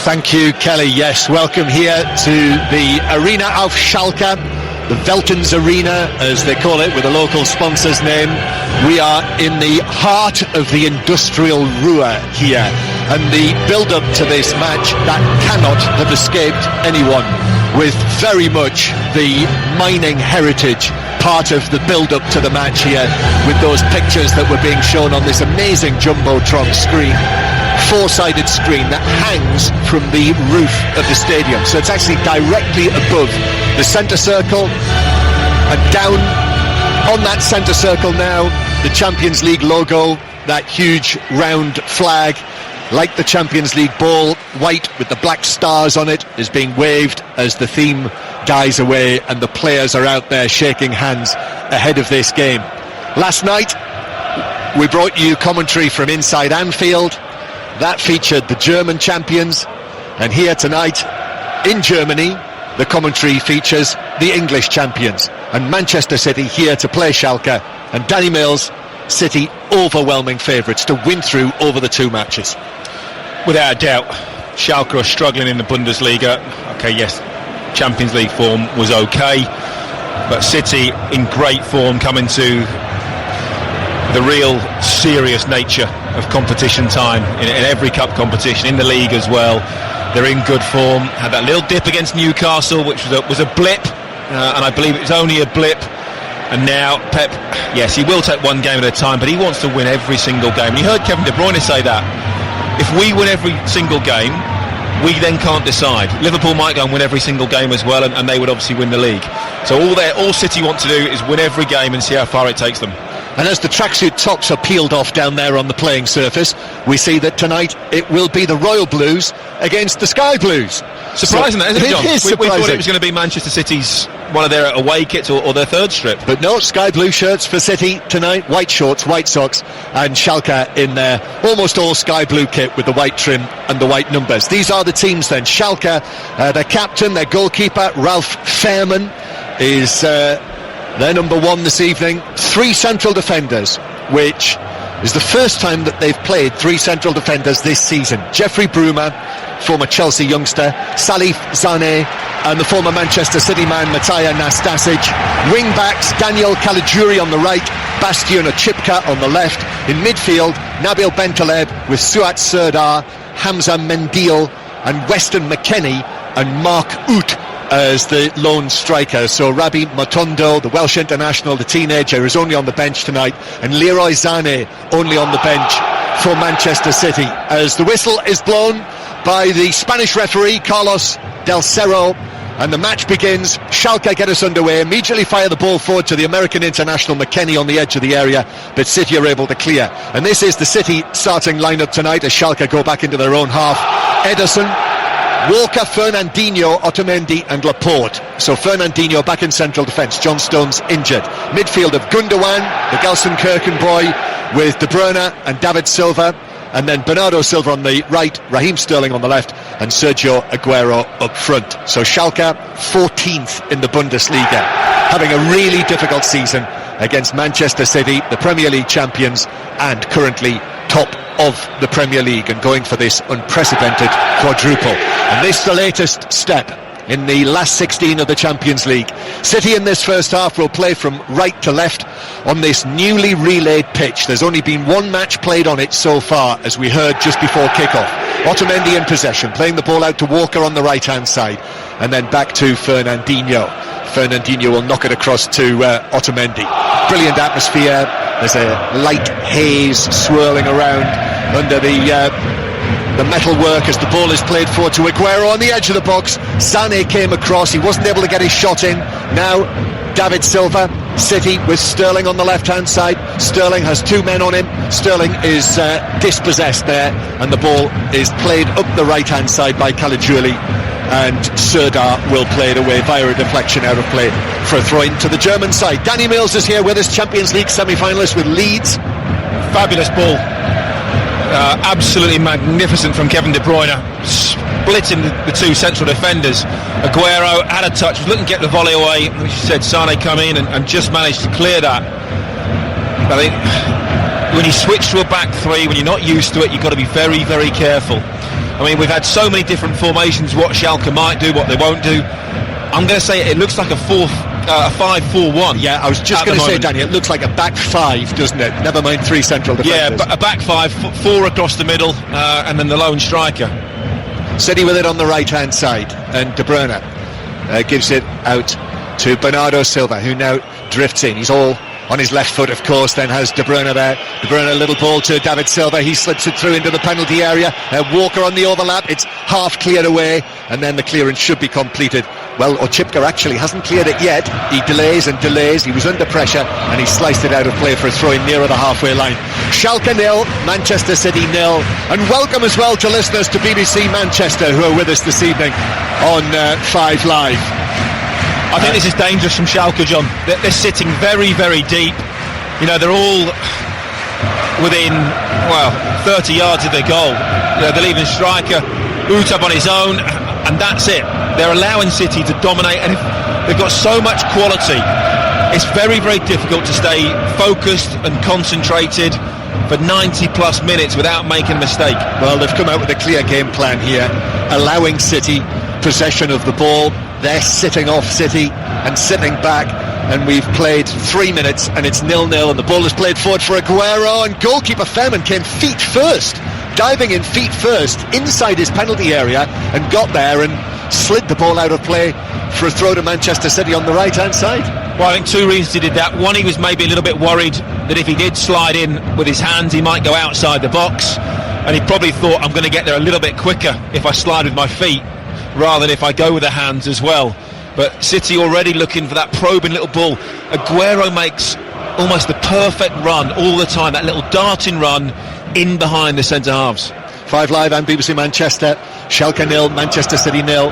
Thank you, Kelly. Yes, welcome here to the arena of Schalke, the Veltens Arena, as they call it, with a local sponsor's name. We are in the heart of the industrial Ruhr here, and the build-up to this match that cannot have escaped anyone, with very much the mining heritage part of the build-up to the match here, with those pictures that were being shown on this amazing Jumbotron screen, four-sided screen that hangs from the roof of the stadium. So it's actually directly above the centre circle, and down on that centre circle now, the Champions League logo, that huge round flag, like the Champions League ball, white with the black stars on it, is being waved as the theme dies away and the players are out there shaking hands ahead of this game. Last night we brought you commentary from inside Anfield. That featured the German champions, and here tonight in Germany the commentary features the English champions, and Manchester City here to play Schalke, and Danny Mills, City overwhelming favourites to win through over the two matches. Without a doubt, Schalke are struggling in the Bundesliga. Okay, yes, Champions League form was okay, but City in great form, coming to the real serious nature of competition time in every cup competition, in the league as well. They're in good form. Had that little dip against Newcastle, which was a blip, and I believe it was only a blip. And now Pep, yes, he will take one game at a time, but he wants to win every single game. And you heard Kevin De Bruyne say that. If we win every single game, we then can't decide. Liverpool might go and win every single game as well, and they would obviously win the league. So all City want to do is win every game and see how far it takes them. And as the tracksuit tops are peeled off down there on the playing surface, we see that tonight it will be the Royal Blues against the Sky Blues. Surprising, that, isn't it, John? It is surprising. We thought it was going to be Manchester City's one of their away kits or their third strip. But no, Sky Blue shirts for City tonight, white shorts, white socks, and Schalke in their almost all Sky Blue kit with the white trim and the white numbers. These are the teams then. Schalke, their captain, their goalkeeper, Ralf Fährmann, is their number one this evening. Three central defenders, which is the first time that they've played three central defenders this season. Jeffrey Bruma, former Chelsea youngster, Salif Zane, and the former Manchester City man Matija Nastasic. Wing backs, Daniel Caligiuri on the right, Bastian Ochipka on the left. In midfield, Nabil Bentaleb with Suat Serdar, Hamza Mendil and Weston McKennie, and Mark Uth as the lone striker. So Rabi Matondo, the Welsh international, the teenager, is only on the bench tonight, and Leroy Sané only on the bench for Manchester City, as the whistle is blown by the Spanish referee Carlos Del Cerro, and the match begins. Schalke get us underway, immediately fire the ball forward to the American international McKennie on the edge of the area, but City are able to clear. And this is the City starting lineup tonight as Schalke go back into their own half. Ederson, Walker, Fernandinho, Otamendi and Laporte. So Fernandinho back in central defence. John Stones injured. Midfield of Gundogan, the Gelsenkirchen boy, with De Bruyne and David Silva, and then Bernardo Silva on the right, Raheem Sterling on the left, and Sergio Aguero up front. So Schalke 14th in the Bundesliga, having a really difficult season against Manchester City, the Premier League champions, and currently top of the Premier League, and going for this unprecedented quadruple. And this is the latest step in the last 16 of the Champions League. City in this first half will play from right to left on this newly relayed pitch. There's only been one match played on it so far, as we heard just before kick-off. Otamendi in possession, playing the ball out to Walker on the right-hand side, and then back to Fernandinho. Fernandinho will knock it across to Otamendi. Brilliant atmosphere. There's a light haze swirling around under the metalwork as the ball is played forward to Aguero on the edge of the box. Sané came across, he wasn't able to get his shot in. Now David Silva, City with Sterling on the left hand side. Sterling has two men on him. Sterling is dispossessed there, and the ball is played up the right hand side by Caligiuri, and Serdar will play it away via a deflection out of play for a throw in to the German side. Danny Mills is here with us, Champions League semi-finalist with Leeds. Fabulous ball, absolutely magnificent from Kevin De Bruyne, splitting the two central defenders. Aguero had a touch, was looking to get the volley away. As you said, Sané come in and just managed to clear that. I think when you switch to a back three, when you're not used to it, you've got to be very, very careful. I mean, we've had so many different formations, what Schalke might do, what they won't do. I'm going to say it looks like a 5-4-1. Yeah, I was just going to say, Danny, it looks like a back five, doesn't it? Never mind three central defenders. Yeah, a back five, four across the middle, and then the lone striker. City with it on the right-hand side, and De Bruyne gives it out to Bernardo Silva, who now drifts in. He's all on his left foot, of course, then has De Bruyne there. De Bruyne, a little ball to David Silva. He slips it through into the penalty area. Walker on the overlap. It's half cleared away, and then the clearance should be completed. Well, Ochipka actually hasn't cleared it yet. He delays and delays. He was under pressure, and he sliced it out of play for a throw-in nearer the halfway line. Schalke 0, Manchester City 0. And welcome as well to listeners to BBC Manchester who are with us this evening on 5 Live. I think this is dangerous from Schalke, John. They're sitting very, very deep. You know, they're all within, 30 yards of their goal. You know, they're leaving striker Utab on his own, and that's it. They're allowing City to dominate, and they've got so much quality. It's very, very difficult to stay focused and concentrated for 90 plus minutes without making a mistake. Well, they've come out with a clear game plan here, allowing City possession of the ball. They're sitting off City and sitting back, and we've played 3 minutes and it's 0-0, and the ball is played forward for Aguero, and goalkeeper Fehrman came feet first, diving in feet first inside his penalty area, and got there and slid the ball out of play for a throw to Manchester City on the right hand side. Well, I think two reasons he did that. One, he was maybe a little bit worried that if he did slide in with his hands he might go outside the box, and he probably thought, I'm going to get there a little bit quicker if I slide with my feet rather than if I go with the hands as well. But City already looking for that probing little ball. Aguero makes almost the perfect run all the time, that little darting run in behind the centre halves. 5 Live and BBC Manchester. Schalke 0, Manchester City 0.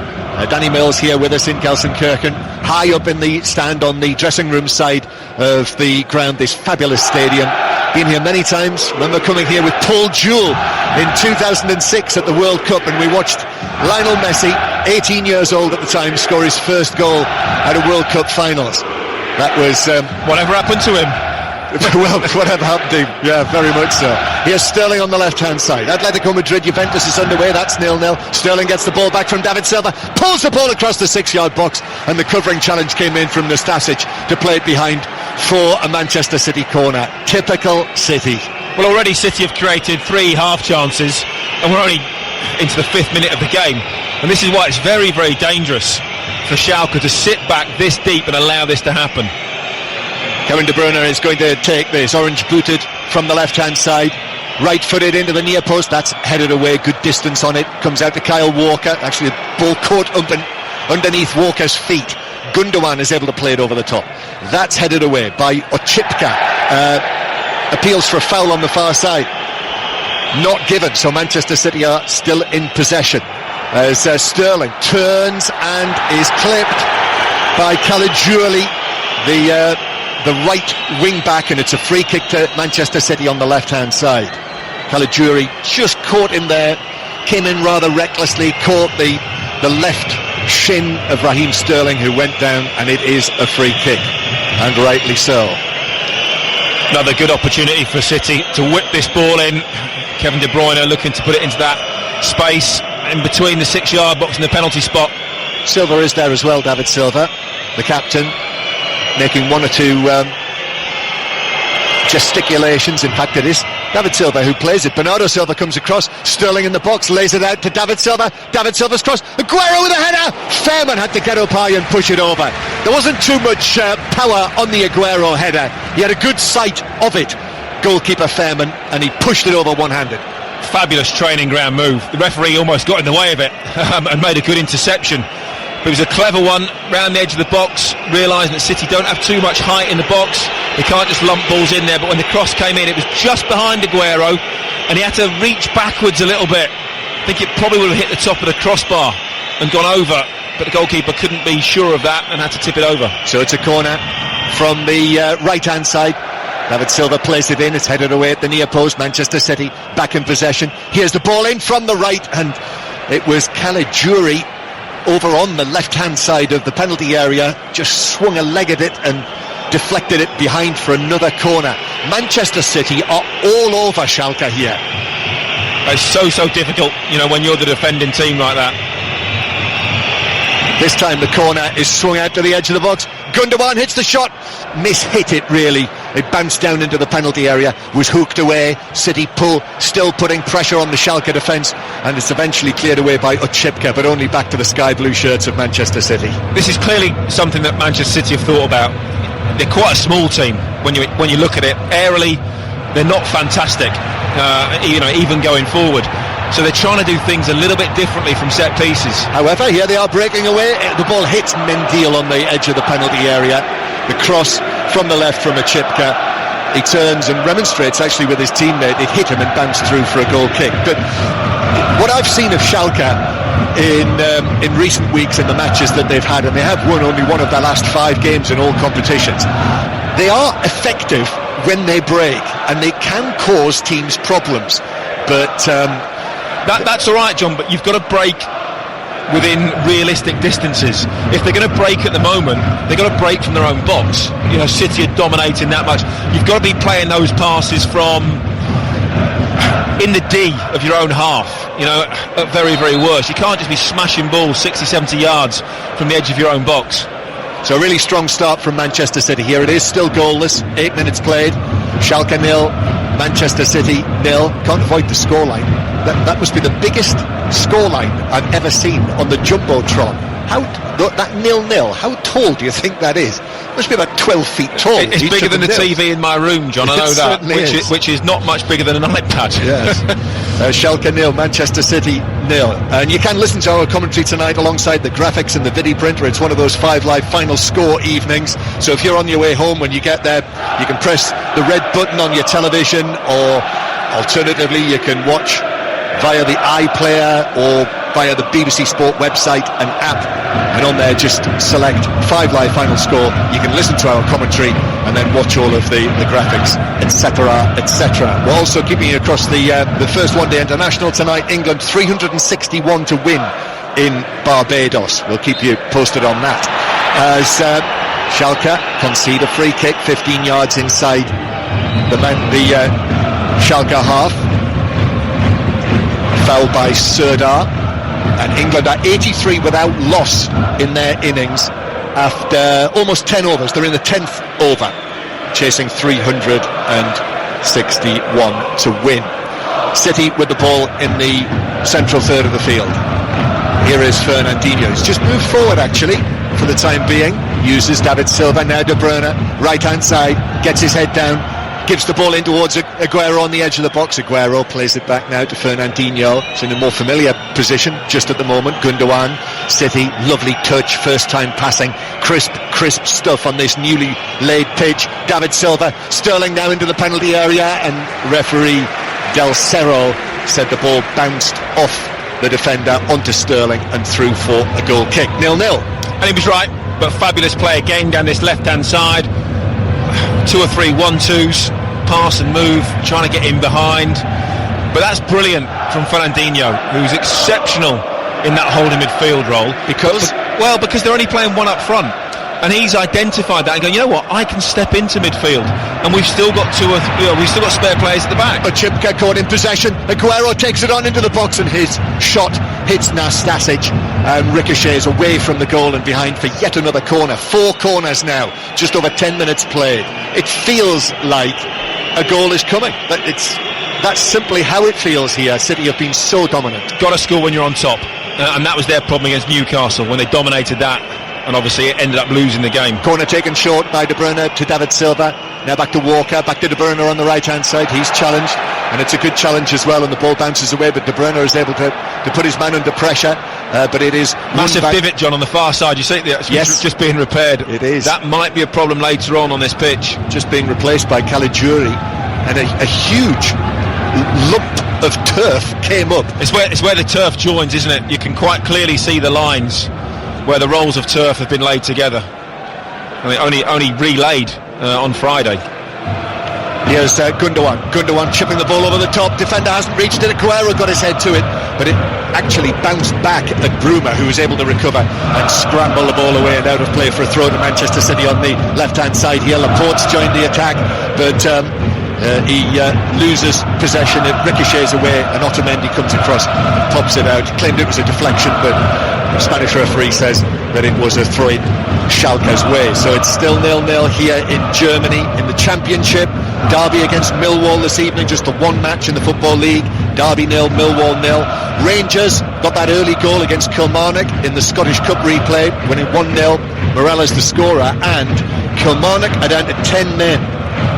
Danny Mills here with us in Gelsenkirchen, high up in the stand on the dressing room side of the ground, this fabulous stadium. Been here many times. Remember coming here with Paul Jewell in 2006 at the World Cup, and we watched Lionel Messi, 18 years old at the time, score his first goal at a World Cup finals. That was whatever happened to him. Well, whatever happened to him. Yeah, very much so. Here's Sterling on the left-hand side. Atletico Madrid, Juventus is underway. That's 0-0. Sterling gets the ball back from David Silva, pulls the ball across the 6-yard box, and the covering challenge came in from Nastasic to play it behind for a Manchester City corner. Typical City. Well, already City have created 3 half chances, and we're only into the 5th minute of the game. And this is why it's very, very dangerous for Schalke to sit back this deep and allow this to happen. Kevin De Bruyne is going to take this, orange booted from the left-hand side, right-footed into the near post. That's headed away, good distance on it. Comes out to Kyle Walker. Actually, the ball caught underneath Walker's feet. Gundogan is able to play it over the top. That's headed away by Ochipka. Appeals for a foul on the far side. Not given, so Manchester City are still in possession. As Sterling turns and is clipped by Caligiuri, the right wing back, and it's a free kick to Manchester City on the left hand side. Caligiuri just caught in there, came in rather recklessly, caught the left shin of Raheem Sterling, who went down, and it is a free kick, and rightly so. Another good opportunity for City to whip this ball in. Kevin De Bruyne looking to put it into that space in between the 6-yard box and the penalty spot. Silva is there as well, David Silva, the captain, making 1 or 2 gesticulations. In fact, it is David Silva who plays it. Bernardo Silva comes across, Sterling in the box, lays it out to David Silva. David Silva's cross, Aguero with a header. Fehrman had to get up high and push it over. There wasn't too much power on the Aguero header. He had a good sight of it, goalkeeper Fehrman, and he pushed it over one-handed. Fabulous training ground move. The referee almost got in the way of it and made a good interception. But it was a clever one round the edge of the box, realising that City don't have too much height in the box. They can't just lump balls in there. But when the cross came in, it was just behind Aguero, and he had to reach backwards a little bit. I think it probably would have hit the top of the crossbar and gone over, but the goalkeeper couldn't be sure of that and had to tip it over. So it's a corner from the right-hand side. David Silva plays it in, it's headed away at the near post. Manchester City back in possession. Here's the ball in from the right, and it was Caligiuri over on the left-hand side of the penalty area, just swung a leg at it and deflected it behind for another corner. Manchester City are all over Schalke here. It's so difficult, when you're the defending team like that. This time the corner is swung out to the edge of the box. Gundogan hits the shot, mishit it really. It bounced down into the penalty area, was hooked away. City pull, still putting pressure on the Schalke defence, and it's eventually cleared away by Uchipka, but only back to the sky blue shirts of Manchester City. This is clearly something that Manchester City have thought about. They're quite a small team when you look at it. Aerially, they're not fantastic, even going forward. So they're trying to do things a little bit differently from set pieces. However, here they are breaking away. The ball hits Mendil on the edge of the penalty area. The cross from the left from Uchipka. He turns and remonstrates actually with his teammate. It hit him and bounced through for a goal kick. But what I've seen of Schalke in recent weeks in the matches that they've had, and they have won only one of their last 5 games in all competitions, they are effective when they break, and they can cause teams problems. But that's all right, John, but you've got to break within realistic distances. If they're going to break at the moment, they've got to break from their own box. City are dominating that much. You've got to be playing those passes from in the D of your own half, at very, very worst. You can't just be smashing balls 60, 70 yards from the edge of your own box. So a really strong start from Manchester City here. It is still goalless, 8 minutes played. Schalke 0, Manchester City 0. Can't avoid the scoreline. That must be the biggest scoreline I've ever seen on the Jumbotron. That 0-0, how tall do you think that is? It must be about 12 feet tall. It's bigger than the TV in my room, John, I know that, which is not much bigger than an iPad. Yes. Schalke 0, Manchester City 0. And you can listen to our commentary tonight alongside the graphics and the video printer. It's one of those 5 Live final score evenings. So if you're on your way home, when you get there, you can press the red button on your television, or alternatively you can watch via the iPlayer or via the BBC Sport website and app, and on there just select 5 Live final score. You can listen to our commentary and then watch all of the graphics, etc, etc. We're also keeping you across the first one-day international tonight. England 361 to win in Barbados. We'll keep you posted on that as Schalke concede a free kick 15 yards inside the Schalke half. Foul by Serdar, and England are 83 without loss in their innings after almost 10 overs. They're in the 10th over, chasing 361 to win. City with the ball in the central third of the field. Here is Fernandinho. He's just moved forward actually for the time being. Uses David Silva, now De Bruyne, right hand side, gets his head down, gives the ball in towards Aguero on the edge of the box. Aguero plays it back now to Fernandinho. It's in a more familiar position just at the moment. Gundogan, City, lovely touch, first time passing, crisp stuff on this newly laid pitch. David Silva, Sterling now into the penalty area, and referee Del Cerro said the ball bounced off the defender onto Sterling and through for a goal kick. 0-0. And he was right, but fabulous play again down this left hand side. 2 or 3 1-2s, pass and move, trying to get in behind. But that's brilliant from Fernandinho, who's exceptional in that holding midfield role. Because they're only playing one up front, and he's identified that and going, you know what, I can step into midfield, and we've still got we've still got spare players at the back. Uchipka caught in possession. Aguero takes it on into the box, and his shot hits Nastasic and ricochets away from the goal and behind for yet another corner. 4 corners now, just over 10 minutes played. It feels like a goal is coming. That's simply how it feels here. City have been so dominant. Got to score when you're on top, and that was their problem against Newcastle when they dominated that, and obviously it ended up losing the game. Corner taken short by De Bruyne to David Silva. Now back to Walker, back to De Bruyne on the right hand side. He's challenged, and it's a good challenge as well, and the ball bounces away, but De Bruyne is able to put his man under pressure. But it is massive pivot, John, on the far side. You see it's just being repaired. It is. That might be a problem later on this pitch. Just being replaced by Caligiuri, and a huge lump of turf came up. It's where the turf joins, isn't it? You can quite clearly see the lines where the rolls of turf have been laid together. I mean, only relayed on Friday. Here's Gundogan chipping the ball over the top. Defender hasn't reached it. Aguero got his head to it, but it actually bounced back at Bruma, who was able to recover and scramble the ball away and out of play for a throw to Manchester City on the left-hand side here. Laporte's joined the attack, but He loses possession, it ricochets away, and Otamendi comes across, pops it out. He claimed it was a deflection, but the Spanish referee says that it was a throw in Schalke's way. So it's still 0-0 here in Germany in the Championship. Derby against Millwall this evening, just the one match in the Football League. Derby 0, Millwall 0. Rangers got that early goal against Kilmarnock in the Scottish Cup replay, winning 1-0. Morella's the scorer, and Kilmarnock are down to 10 men.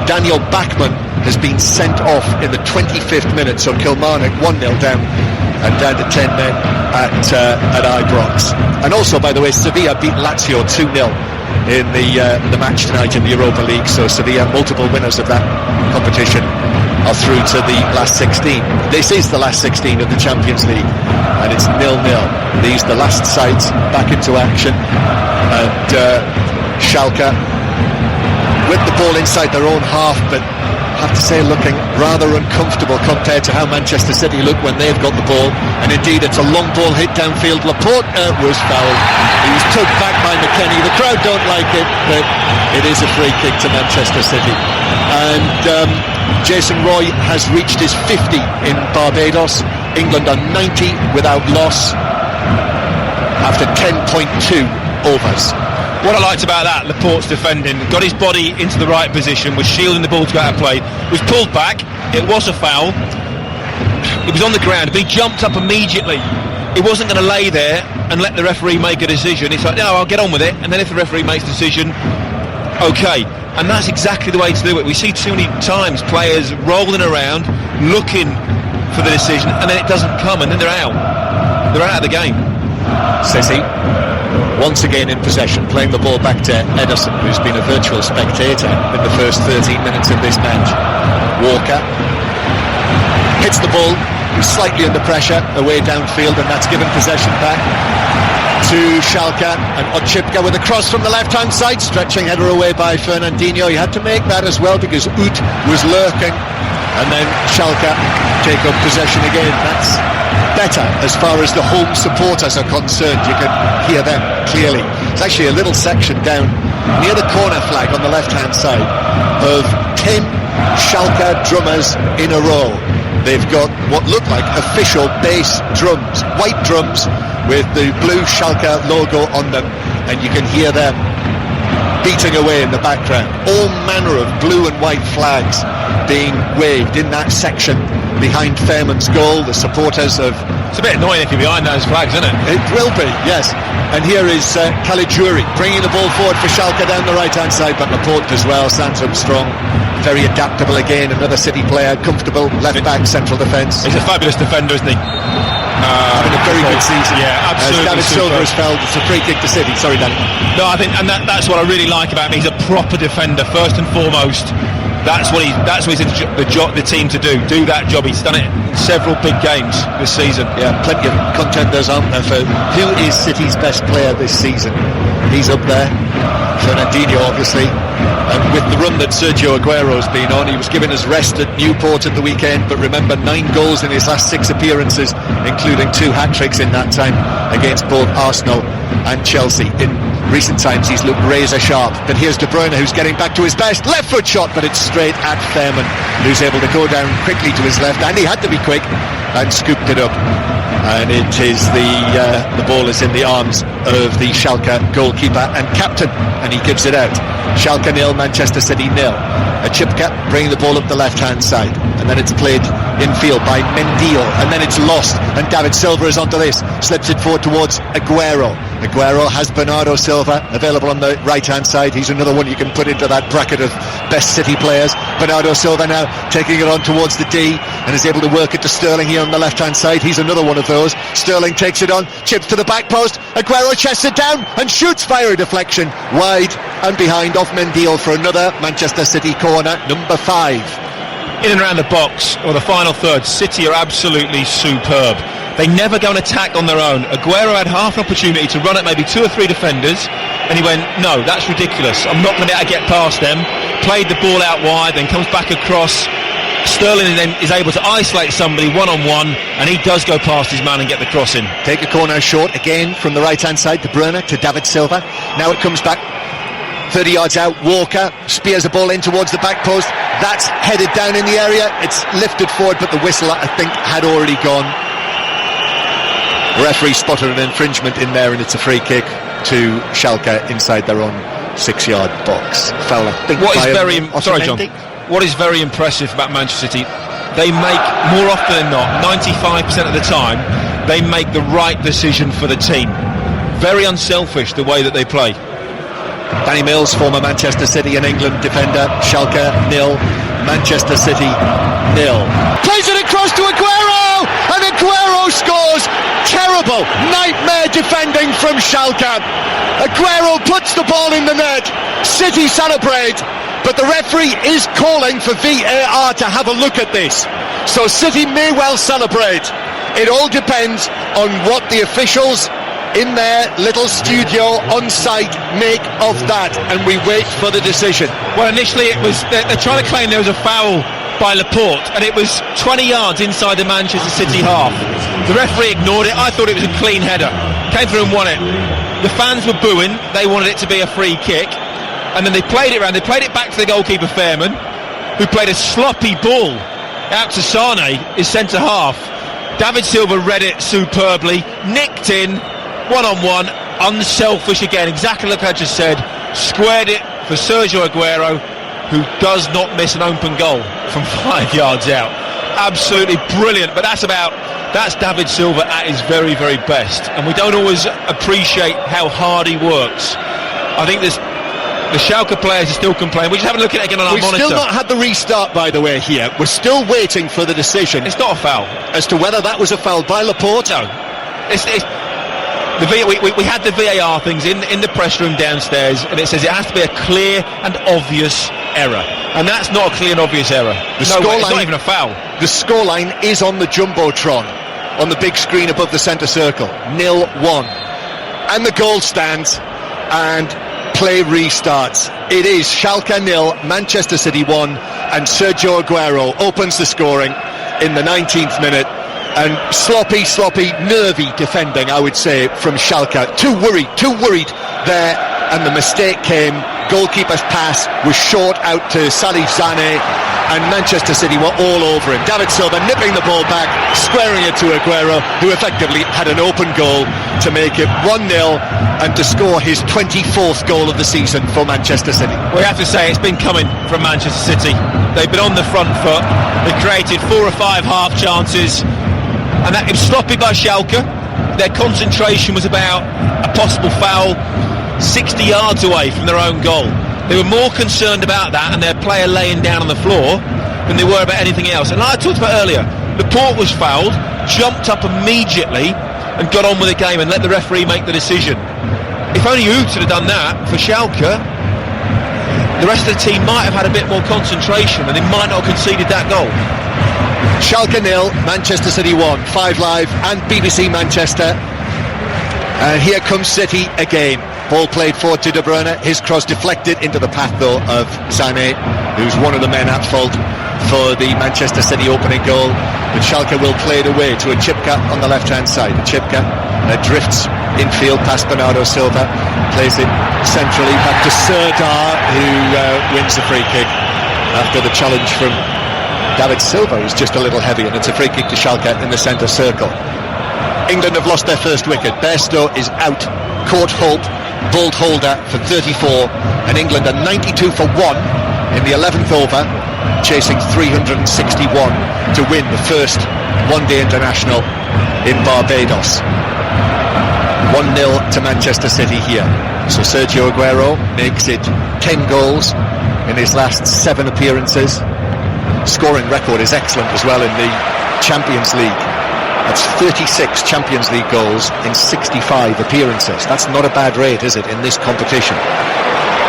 Daniel Bachmann has been sent off in the 25th minute, so Kilmarnock 1-0 down and down to 10 men at Ibrox. And also, by the way, Sevilla beat Lazio 2-0 in the match tonight in the Europa League, so Sevilla, multiple winners of that competition, are through to the last 16. This is the last 16 of the Champions League, and it's 0-0. These the last sides back into action, and Schalke with the ball inside their own half, but I have to say looking rather uncomfortable compared to how Manchester City look when they've got the ball. And indeed it's a long ball hit downfield. Laporte was fouled. He was tugged back by McKennie. The crowd don't like it, but it is a free kick to Manchester City. And Jason Roy has reached his 50 in Barbados. England are 90 without loss after 10.2 overs. What I liked about that, Laporte's defending, got his body into the right position, was shielding the ball to go out of play, was pulled back, it was a foul, it was on the ground, but he jumped up immediately. He wasn't going to lay there and let the referee make a decision. He's like, no, I'll get on with it, and then if the referee makes a decision, okay. And that's exactly the way to do it. We see too many times players rolling around, looking for the decision, and then it doesn't come, and then they're out. They're out of the game. City once again in possession, playing the ball back to Ederson, who's been a virtual spectator in the first 13 minutes of this match. Walker hits the ball, slightly under pressure, away downfield, and that's given possession back to Schalke. And Ochipka with a cross from the left-hand side, stretching header away by Fernandinho. He had to make that as well because Ut was lurking, and then Schalke take up possession again. That's better as far as the home supporters are concerned. You can hear them clearly. It's actually a little section down near the corner flag on the left-hand side of 10 Schalke drummers in a row. They've got what look like official bass drums, white drums with the blue Schalke logo on them, and you can hear them beating away in the background. All manner of blue and white flags being waved in that section behind Fairman's goal. The supporters of... It's a bit annoying if you're behind those flags, isn't it? It will be, yes. And here is Caligiuri bringing the ball forward for Schalke down the right-hand side, but Laporte as well stands up strong. Very adaptable again, another City player, comfortable, left-back, central defence. He's a fabulous defender, isn't he? Having a very good season. Yeah, absolutely. David Silva has fouled. It's a free kick to City. Sorry, Danny. No, I think, and that's what I really like about him. He's a proper defender, first and foremost. That's what he's the team to do. Do that job. He's done it in several big games this season. Yeah, plenty of contenders, aren't there, for who is City's best player this season? He's up there. Fernandinho, obviously. And with the run that Sergio Aguero's been on, he was given his rest at Newport at the weekend, but remember, 9 goals in his last 6 appearances, including 2 hat-tricks in that time against both Arsenal and Chelsea. In recent times he's looked razor sharp, but here's De Bruyne, who's getting back to his best. Left foot shot, but it's straight at Fairman, who's able to go down quickly to his left, and he had to be quick and scooped it up. And it is the ball is in the arms of the Schalke goalkeeper and captain, and he gives it out. Schalke 0, Manchester City 0. Ochipka bringing the ball up the left-hand side, and then it's played infield by Mendyl, and then it's lost, and David Silva is onto this, slips it forward towards Aguero. Aguero has Bernardo Silva available on the right-hand side. He's another one you can put into that bracket of best City players. Bernardo Silva now taking it on towards the D, and is able to work it to Sterling here on the left-hand side. He's another one of those. Sterling takes it on, chips to the back post. Aguero chests it down and shoots via a deflection wide and behind off Mendyl for another Manchester City corner, number 5. In and around the box, or the final third, City are absolutely superb. They never go and attack on their own. Aguero had half an opportunity to run at maybe 2 or 3 defenders, and he went, no, that's ridiculous, I'm not going to be able to get past them. Played the ball out wide, then comes back across. Sterling then is able to isolate somebody one-on-one, and he does go past his man and get the cross in. Take a corner short again from the right-hand side, De Bruyne to David Silva. Now it comes back 30 yards out, Walker spears the ball in towards the back post. That's headed down in the area. It's lifted forward, but the whistle, I think, had already gone. The referee spotted an infringement in there, and it's a free kick to Schalke inside their own 6-yard box. Foul, I think. What is very impressive about Manchester City, they make, more often than not, 95% of the time, they make the right decision for the team. Very unselfish the way that they play. Danny Mills, former Manchester City and England defender. Schalke 0, Manchester City 0. Plays it across to Aguero, and Aguero scores. Terrible nightmare defending from Schalke. Aguero puts the ball in the net. City celebrate, but the referee is calling for VAR to have a look at this. So City may well celebrate. It all depends on what the officials in their little studio on site make of that, and we wait for the decision. Well, initially they're trying to claim there was a foul by Laporte, and it was 20 yards inside the Manchester City half. The referee ignored it. I thought it was a clean header, came through and won it. The fans were booing, they wanted it to be a free kick, and then they played it around. They played it back to the goalkeeper Fairman, who played a sloppy ball out to Sane, his centre half. David Silva read it superbly, nicked in, one-on-one, unselfish again, exactly like I just said, squared it for Sergio Aguero, who does not miss an open goal from 5 yards out. Absolutely brilliant, but that's David Silva at his very, very best, and we don't always appreciate how hard he works. I think the Schalke players are still complaining. We just have a look at it again on our monitor. We've still not had the restart, by the way, here. We're still waiting for the decision. It's not a foul. As to whether that was a foul by Laporte. No. We had the VAR things in the press room downstairs, and it says it has to be a clear and obvious error, and that's not a clear and obvious error. It's not even a foul. The scoreline is on the Jumbotron, on the big screen above the centre circle. 0-1, and the goal stands, and play restarts. It is Schalke 0, Manchester City 1, and Sergio Aguero opens the scoring in the 19th minute. And sloppy, nervy defending, I would say, from Schalke. Too worried there, and the mistake came. Goalkeeper's pass was short out to Salih Zane, and Manchester City were all over him. David Silva nipping the ball back, squaring it to Aguero, who effectively had an open goal to make it 1-0 and to score his 24th goal of the season for Manchester City. We have to say it's been coming from Manchester City. They've been on the front foot. They created 4 or 5 half chances, and that was sloppy by Schalke. Their concentration was about a possible foul 60 yards away from their own goal. They were more concerned about that and their player laying down on the floor than they were about anything else. And like I talked about earlier, Laporte was fouled, jumped up immediately and got on with the game and let the referee make the decision. If only Hoots had done that for Schalke, the rest of the team might have had a bit more concentration and they might not have conceded that goal. Schalke 0, Manchester City 1, 5 Live and BBC Manchester. And here comes City again. Ball played forward to De Bruyne, his cross deflected into the path though of Sané, who's one of the men at fault for the Manchester City opening goal. But Schalke will play it away to a Chipka on the left hand side. A Chipka drifts infield past Bernardo Silva, plays it centrally back to Serdar, who wins the free kick after the challenge from David Silva, who's just a little heavy, and it's a free kick to Schalke in the centre circle. England have lost their first wicket. Bairstow is out. Court Hope, Bolt holder for 34, and England are 92 for 1 in the 11th over, chasing 361 to win the first one-day international in Barbados. 1-0 to Manchester City here. So Sergio Aguero makes it 10 goals in his last 7 appearances. Scoring record is excellent as well in the Champions League. That's 36 Champions League goals in 65 appearances. That's not a bad rate, is it, in this competition?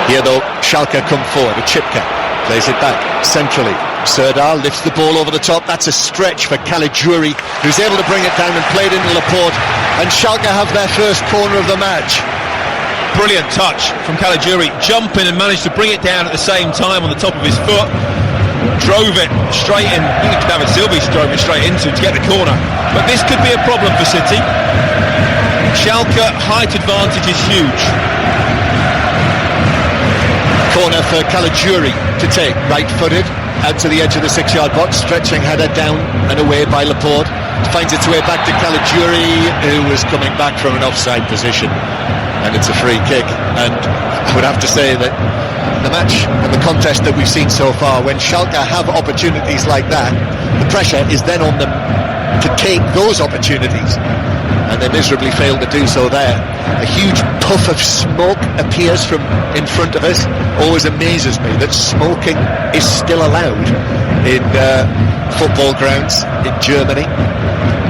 Here, though, Schalke come forward. A Chipka plays it back centrally. Serdar lifts the ball over the top. That's a stretch for Caligiuri, who's able to bring it down and play it into Laporte. And Schalke have their first corner of the match. Brilliant touch from Caligiuri, jumping and managed to bring it down at the same time on the top of his foot. Drove it straight in. I think David Silva drove it straight into to get the corner. But this could be a problem for City. Schalke height advantage is huge. Corner for Caligiuri to take, right-footed, out to the edge of the 6-yard box, stretching header down and away by Laporte. Finds its way back to Caligiuri, who was coming back from an offside position, and it's a free kick. And I would have to say that the match and the contest that we've seen so far, when Schalke have opportunities like that, the pressure is then on them to take those opportunities, and they miserably failed to do so there. A huge puff of smoke appears from in front of us. Always amazes me that smoking is still allowed in football grounds in Germany.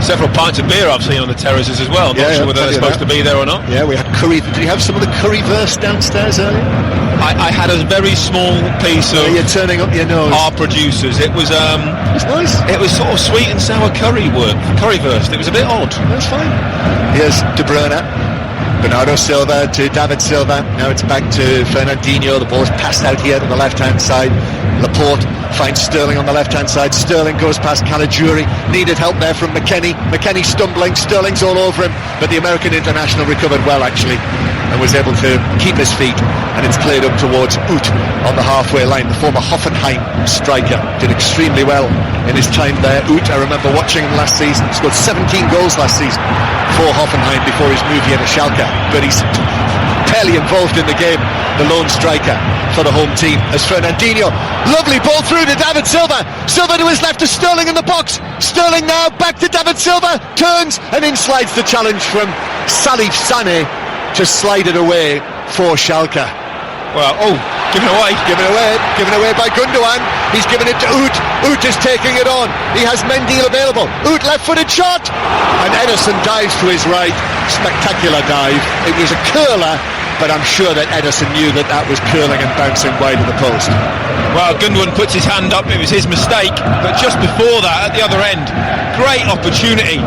Several pints of beer I've seen on the terraces as well. I'm not sure whether they're supposed to be there or not. Yeah, we had curry. Did you have some of the currywurst downstairs earlier? I had a very small piece of. You're turning up your nose. Our producers. It was it's nice. It was sort of sweet and sour currywurst. It was a bit odd. That's fine. Here's De Bruyne. Bernardo Silva to David Silva. Now it's back to Fernandinho. The ball's passed out here to the left-hand side. Laporte finds Sterling on the left-hand side. Sterling goes past Caligiuri. Needed help there from McKennie. McKennie stumbling. Sterling's all over him. But the American international recovered well, actually, and was able to keep his feet. And it's played up towards Ut on the halfway line. The former Hoffenheim striker did extremely well in his time there. Ut, I remember watching him last season. He scored 17 goals last season for Hoffenheim before his move here to Schalke. But he's barely involved in the game, the lone striker for the home team. As Fernandinho, lovely ball through to David Silva. Silva to his left to Sterling in the box. Sterling now back to David Silva, turns and in slides the challenge from Salif Sané to slide it away for Schalke. Well, given away by Gundogan. He's given it to Ut. Ut is taking it on. He has Mendil available. Ut left-footed shot, and Ederson dives to his right. Spectacular dive. It was a curler, but I'm sure that Ederson knew that was curling and bouncing wide of the post. Well, Gundogan puts his hand up. It was his mistake, but just before that, at the other end, great opportunity.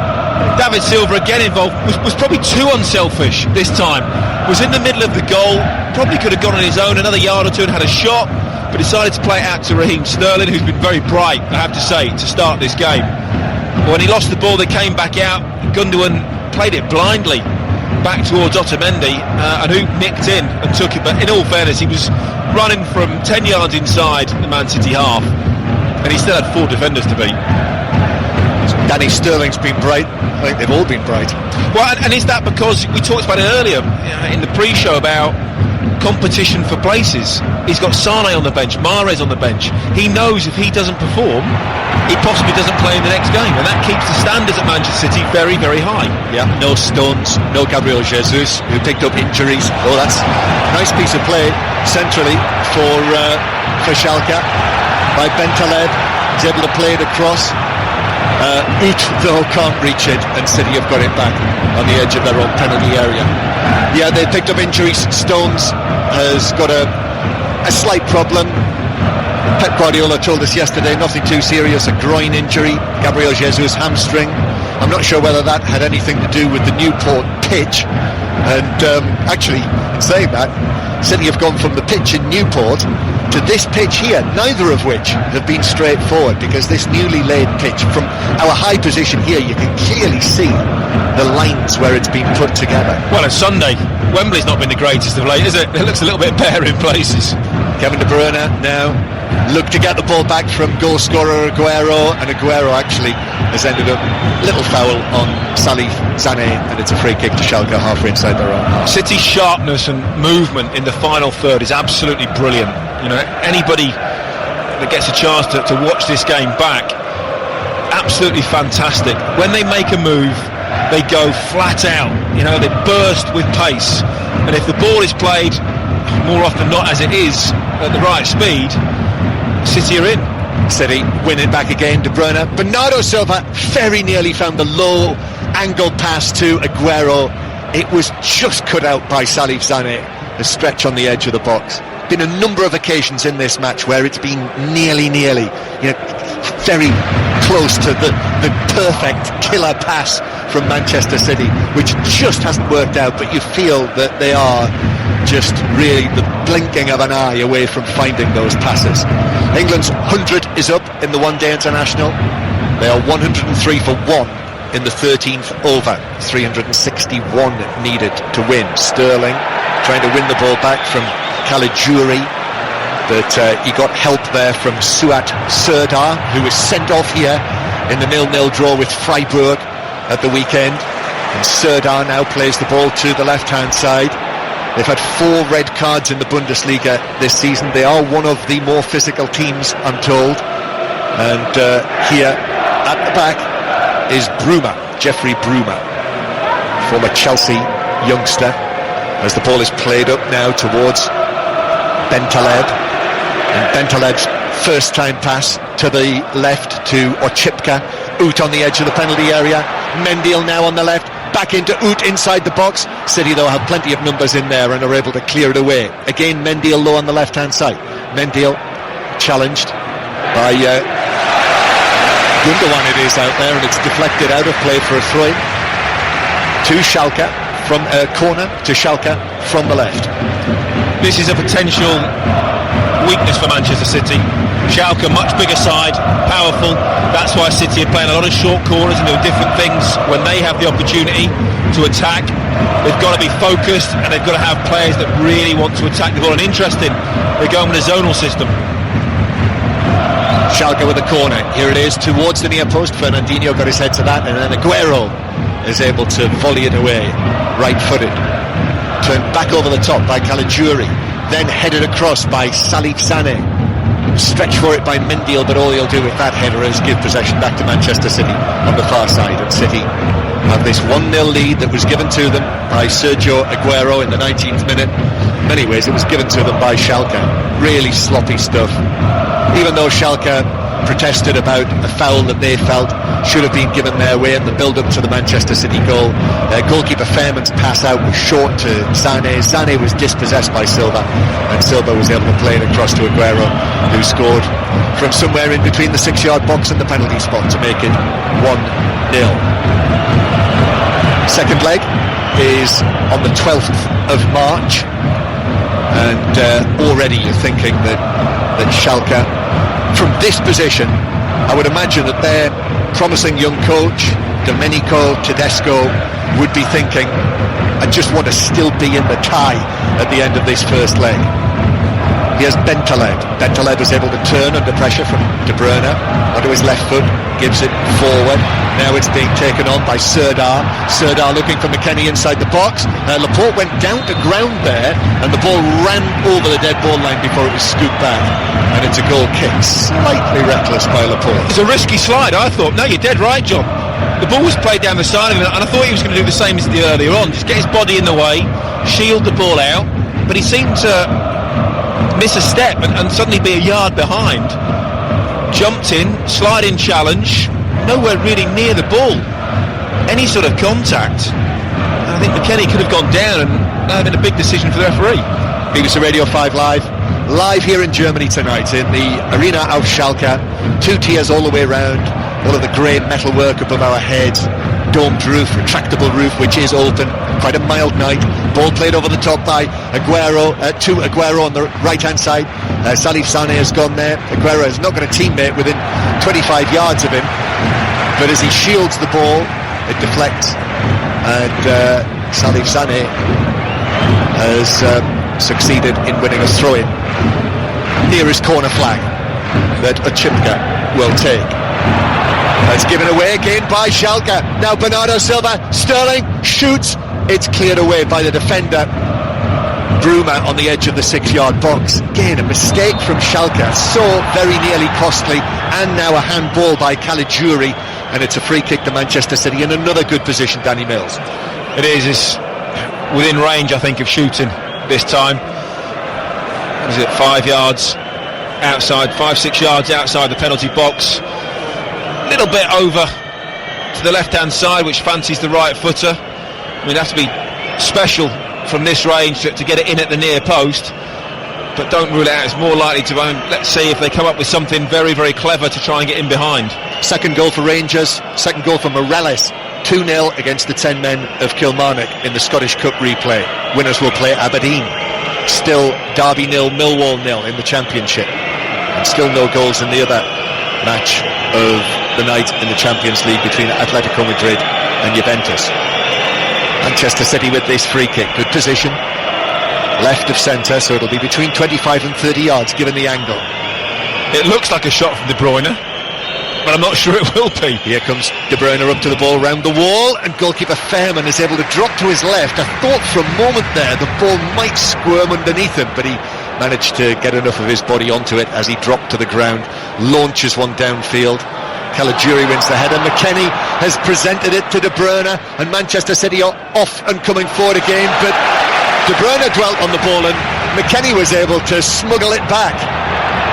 David Silva again involved, was probably too unselfish this time. Was in the middle of the goal, probably could have gone on his own another yard or two and had a shot, but decided to play it out to Raheem Sterling, who's been very bright, I have to say, to start this game. But when he lost the ball, they came back out. Gundogan played it blindly back towards Otamendi, and who nicked in and took it. But in all fairness, he was running from 10 yards inside the Man City half, and he still had 4 defenders to beat. Danny Sterling's been bright. I think they've all been bright. Well, and is that because we talked about it earlier in the pre-show about competition for places? He's got Sane on the bench, Mahrez on the bench. He knows if he doesn't perform, he possibly doesn't play in the next game, and that keeps the standards at Manchester City very, very high. Yeah, no Stones, no Gabriel Jesus, who picked up injuries. Oh, that's a nice piece of play centrally for Schalke by Bentaleb. He's able to play it across. Ut though can't reach it, and City have got it back on the edge of their own penalty area. Yeah, they picked up injuries. Stones has got a slight problem. Pep Guardiola told us yesterday, nothing too serious, a groin injury. Gabriel Jesus, hamstring. I'm not sure whether that had anything to do with the Newport pitch. And actually, in saying that, City have gone from the pitch in Newport to this pitch here, neither of which have been straightforward, because this newly laid pitch, from our high position here, you can clearly see the lines where it's been put together. Well, it's Sunday. Wembley's not been the greatest of late, is it? It looks a little bit bare in places. Kevin De Bruyne now look to get the ball back from goal scorer Aguero, and Aguero actually has ended up a little foul on Salif Sané, and it's a free kick to Schalke halfway inside their own half. City's sharpness and movement in the final third is absolutely brilliant. You know, anybody that gets a chance to watch this game back, absolutely fantastic. When they make a move, they go flat out. You know, they burst with pace, and if the ball is played more often not as it is at the right speed, City are in. City win it back again. De Bruyne, Bernardo Silva very nearly found the low angle pass to Aguero. It was just cut out by Salif Sané. The stretch on the edge of the box. Been a number of occasions in this match where it's been nearly, you know, very close to the perfect killer pass from Manchester City, which just hasn't worked out, but you feel that they are just really the blinking of an eye away from finding those passes. England's 100 is up in the one-day international. They are 103 for 1 in the 13th over. 361 needed to win. Sterling trying to win the ball back from Caligiuri. but he got help there from Suat Serdar, who was sent off here in the 0-0 draw with Freiburg at the weekend. And Serdar now plays the ball to the left-hand side. They've had 4 red cards in the Bundesliga this season. They are one of the more physical teams, I'm told. And here at the back is Bruma, Jeffrey Bruma, former Chelsea youngster, as the ball is played up now towards Bentaleb. And Bentaleb's first time pass to the left to Ochipka. Ut on the edge of the penalty area. Mendyl now on the left. Back into Ut inside the box. City, though, have plenty of numbers in there and are able to clear it away. Again, Mendyl low on the left-hand side. Mendyl challenged by Gundogan, it is out there, and it's deflected out of play for a throw-in to Schalke from a corner to Schalke from the left. This is a potential weakness for Manchester City. Schalke, much bigger side, powerful. That's why City are playing a lot of short corners and doing different things when they have the opportunity to attack. They've got to be focused, and they've got to have players that really want to attack the ball. And interesting, they're going with a zonal system. Schalke with a corner. Here it is towards the near post. Fernandinho got his head to that, and then Aguero is able to volley it away, right-footed. Turned back over the top by Caligiuri, then headed across by Salif Sané. Stretched for it by Mendyl, but all he'll do with that header is give possession back to Manchester City on the far side. And City have this 1-0 lead that was given to them by Sergio Aguero in the 19th minute. In many ways, it was given to them by Schalke. Really sloppy stuff. Even though Schalke protested about a foul that they felt should have been given their way in the build-up to the Manchester City goal. Goalkeeper Fairman's pass out was short to Sané. Sané was dispossessed by Silva, and Silva was able to play it across to Aguero, who scored from somewhere in between the 6-yard box and the penalty spot to make it 1-0. Second leg is on the 12th of March, and already you're thinking that Schalke, from this position, I would imagine that their promising young coach, Domenico Tedesco, would be thinking, I just want to still be in the tie at the end of this first leg. Here's Bentaleb. Bentaleb is able to turn under pressure from De Bruyne onto his left foot, gives it forward. Now it's being taken on by Serdar. Serdar looking for McKennie inside the box. Laporte went down to ground there, and the ball ran over the dead ball line before it was scooped back. And it's a goal kick, slightly reckless by Laporte. It's a risky slide, I thought. No, you're dead right, John. The ball was played down the side of him, and I thought he was going to do the same as he did earlier on. Just get his body in the way, shield the ball out. But he seemed to miss a step and suddenly be a yard behind. Jumped in, slide-in challenge, nowhere really near the ball. Any sort of contact. I think McKennie could have gone down, and that would have been a big decision for the referee. BBC Radio 5 live here in Germany tonight in the Arena auf Schalke. 2 tiers all the way round, all of the grey metalwork above our heads, domed roof, retractable roof which is open, quite a mild night. Ball played over the top by Aguero, to Aguero on the right hand side. Salif Sané has gone there. Aguero has not got a teammate within 25 yards of him, but as he shields the ball it deflects, and Salif Sané has succeeded in winning a throw-in. Here is corner flag that Ochipka will take. That's given away again by Schalke. Now Bernardo Silva, Sterling shoots. It's cleared away by the defender Bruma on the edge of the 6-yard box. Again, a mistake from Schalke, so very nearly costly, and now a handball by Caligiuri, and it's a free kick to Manchester City in another good position, Danny Mills. It is. It's within range, I think, of shooting this time. What is it, 5 yards outside, 5-6 yards outside the penalty box. A little bit over to the left-hand side, which fancies the right footer. I mean, it'd have to be special from this range to get it in at the near post, but don't rule it out. It's more likely to own. Let's see if they come up with something very, very clever to try and get in behind. Second goal for Rangers, second goal for Morales. 2-0 against the 10 men of Kilmarnock in the Scottish Cup replay. Winners will play Aberdeen. Still Derby 0, Millwall 0 in the Championship, and still no goals in the other match of the night in the Champions League between Atletico Madrid and Juventus. Manchester City with this free kick, good position, left of centre, so it'll be between 25 and 30 yards given the angle. It looks like a shot from De Bruyne, but I'm not sure it will be. Here comes De Bruyne up to the ball, round the wall, and goalkeeper Fairman is able to drop to his left. I thought for a moment there the ball might squirm underneath him, but he managed to get enough of his body onto it as he dropped to the ground, launches one downfield. Caligiuri wins the header. McKennie has presented it to De Bruyne, and Manchester City are off and coming forward again, but De Bruyne dwelt on the ball and McKennie was able to smuggle it back.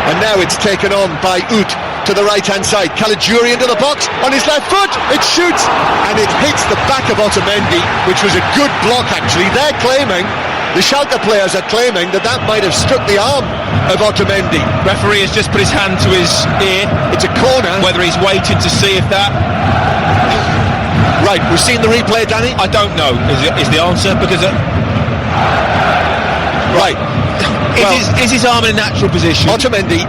And now it's taken on by Ut to the right-hand side. Caligiuri into the box on his left foot. It shoots and it hits the back of Otamendi, which was a good block actually. They're claiming, the Schalke players are claiming that might have struck the arm of Otamendi. Referee has just put his hand to his ear. It's a corner. Whether he's waiting to see if that... Right, we've seen the replay, Danny. I don't know is the answer, because... Right. Is his arm in a natural position? Otamendi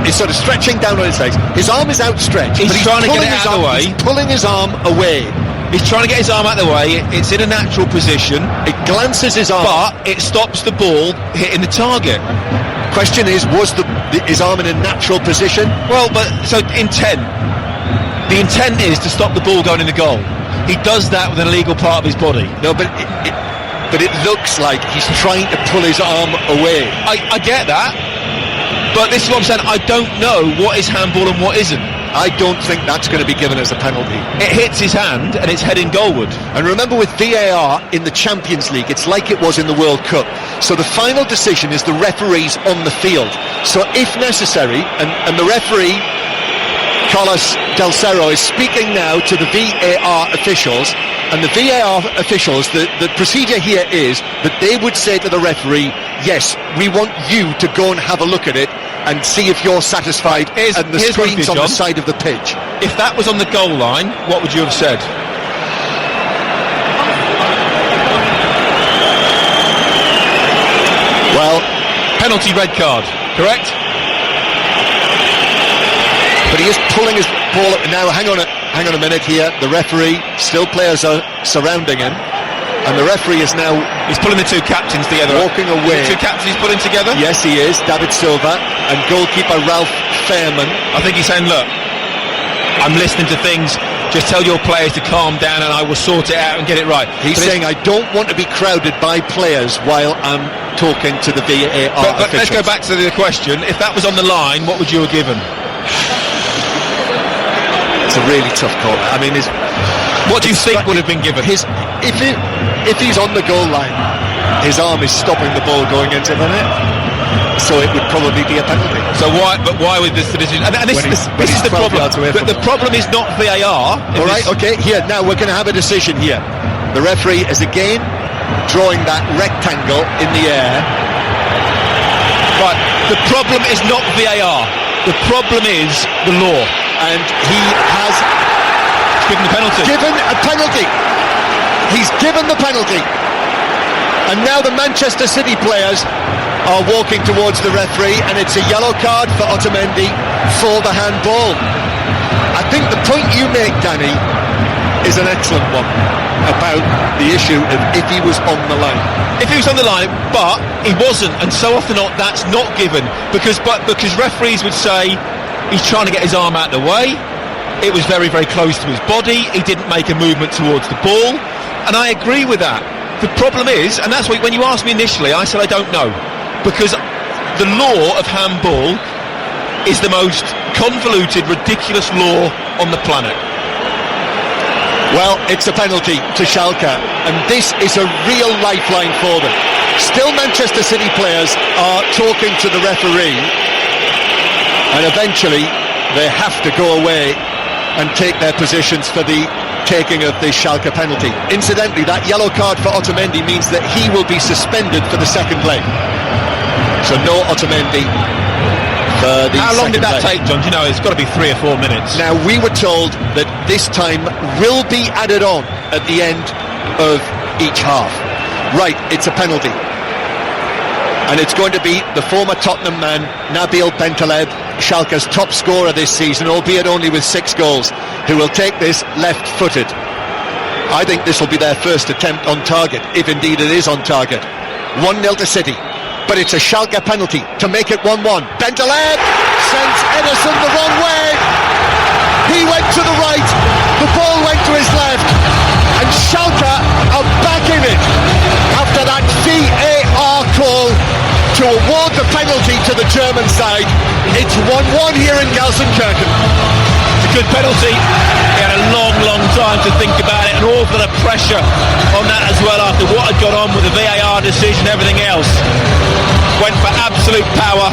is sort of stretching down on his legs. His arm is outstretched. He's trying to get it out of the way. He's pulling his arm away. He's trying to get his arm out of the way. It's in a natural position. It glances his arm, but it stops the ball hitting the target. Question is, was his arm in a natural position? Well, but so intent. The intent is to stop the ball going in the goal. He does that with an illegal part of his body. No, but it looks like he's trying to pull his arm away. I get that, but this is what I'm saying. I don't know what is handball and what isn't. I don't think that's going to be given as a penalty. It hits his hand and it's heading goalward. And remember, with VAR in the Champions League, it's like it was in the World Cup. So the final decision is the referees on the field. So if necessary, and the referee, Carlos Del Cerro, is speaking now to the VAR officials, and the VAR officials, the procedure here is that they would say to the referee, yes, we want you to go and have a look at it and see if you're satisfied. And the screen's on the side of the pitch. If that was on the goal line, what would you have said? Well, penalty, red card, correct? But he is pulling his ball up now. Hang on a minute here. The referee, still players are surrounding him, and the referee is now... He's pulling the two captains together. Walking away. The two captains he's pulling together? Yes, he is. David Silva and goalkeeper Ralph Fairman. I think he's saying, look, I'm listening to things. Just tell your players to calm down and I will sort it out and get it right. He's saying, I don't want to be crowded by players while I'm talking to the VAR But officials. Let's go back to the question. If that was on the line, what would you have given? It's a really tough call. I mean, what do you think would have been given? If he's on the goal line, his arm is stopping the ball going into the net, so it would probably be a penalty. So why would this decision? And this is the problem. But the problem is not VAR. All right, okay. Here now we're going to have a decision here. The referee is again drawing that rectangle in the air. Right. The problem is not VAR. The problem is the law. And he has given the penalty. He's given the penalty. And now the Manchester City players are walking towards the referee, and it's a yellow card for Otamendi for the handball. I think the point you make, Danny, is an excellent one about the issue of if he was on the line. If he was on the line, but he wasn't, and so often that's not given because referees would say he's trying to get his arm out of the way. It was very, very close to his body. He didn't make a movement towards the ball, and I agree with that. The problem is, and that's why when you asked me initially, I said I don't know, because the law of handball is the most convoluted, ridiculous law on the planet. Well, it's a penalty to Schalke, and this is a real lifeline for them. Still, Manchester City players are talking to the referee, and eventually they have to go away and take their positions for the taking of the Schalke penalty. Incidentally, that yellow card for Otamendi means that he will be suspended for the second leg. So no Otamendi for the How long did that leg. take, John? Do you know, it's got to be 3 or 4 minutes. Now, we were told that this time will be added on at the end of each half. Right, it's a penalty. And it's going to be the former Tottenham man, Nabil Bentaleb, Schalke's top scorer this season, albeit only with 6 goals, who will take this left-footed. I think this will be their first attempt on target, if indeed it is on target. 1-0 to City. But it's a Schalke penalty to make it 1-1. Bentaleb sends Ederson the wrong way. He went to the right, the ball went to his left, and Schalke are backing it after that VAR call to award the penalty to the German side. It's 1-1 here in Gelsenkirchen. Good penalty. He had a long time to think about it, and all for the pressure on that as well after what had gone on with the VAR decision, everything else. Went for absolute power.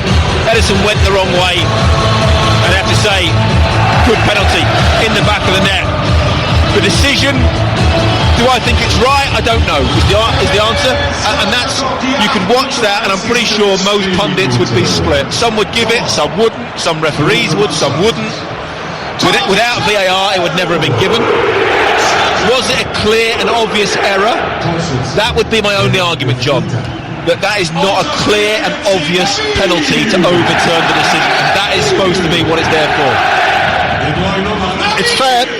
Ederson went the wrong way, and I have to say, good penalty in the back of the net. The decision, do I think it's right? I don't know, is the answer. And that's, you can watch that, and I'm pretty sure most pundits would be split. Some would give it, some wouldn't, some referees would, some wouldn't. Without VAR, it would never have been given. Was it a clear and obvious error? That would be my only argument, John. That is not a clear and obvious penalty to overturn the decision. And that is supposed to be what it's there for. It's fair.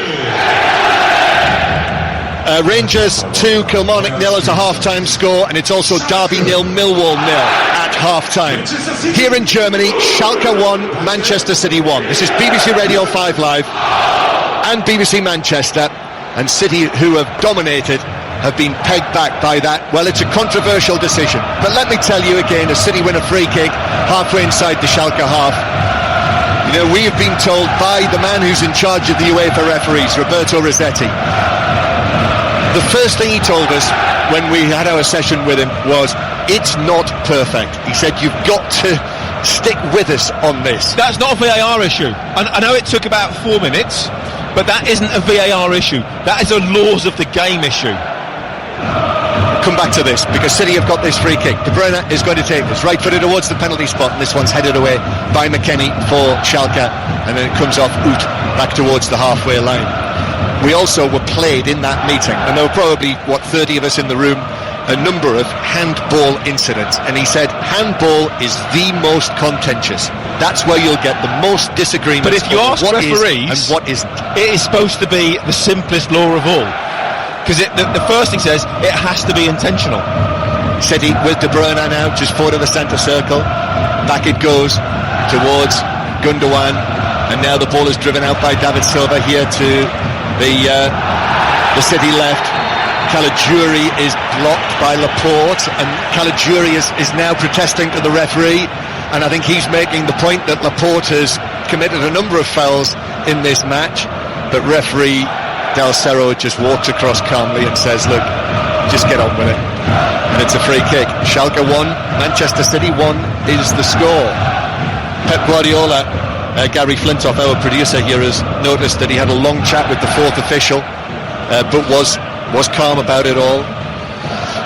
Rangers 2, Kilmarnock 0 as a half-time score, and it's also Derby 0, Millwall 0 at half-time. Here in Germany, Schalke 1, Manchester City 1. This is BBC Radio 5 Live and BBC Manchester, and City, who have dominated, have been pegged back by that. Well, it's a controversial decision, but let me tell you again, as City win a free kick halfway inside the Schalke half. You know, we have been told by the man who's in charge of the UEFA referees, Roberto Rossetti. The first thing he told us when we had our session with him was, it's not perfect. He said, you've got to stick with us on this. That's not a VAR issue. I know it took about 4 minutes, but that isn't a VAR issue. That is a laws of the game issue. Come back to this, because City have got this free kick. De Bruyne is going to take this right-footed towards the penalty spot, and this one's headed away by McKennie for Schalke, and then it comes off Ut back towards the halfway line. We also were played in that meeting, and there were probably, 30 of us in the room, a number of handball incidents, and he said handball is the most contentious. That's where you'll get the most disagreements. But if you ask referees, and what isn't, it is supposed to be the simplest law of all, because the first thing says it has to be intentional. City with De Bruyne now, just forward of the centre circle, back it goes towards Gundogan, and now the ball is driven out by David Silva here to the City left. Caligiuri is blocked by Laporte, and Caligiuri is now protesting to the referee, and I think he's making the point that Laporte has committed a number of fouls in this match, but referee Del Cerro just walks across calmly and says, look, just get on with it, and it's a free kick. Schalke 1, Manchester City 1 is the score. Pep Guardiola, Gary Flintoff, our producer here, has noticed that he had a long chat with the fourth official, but was calm about it all.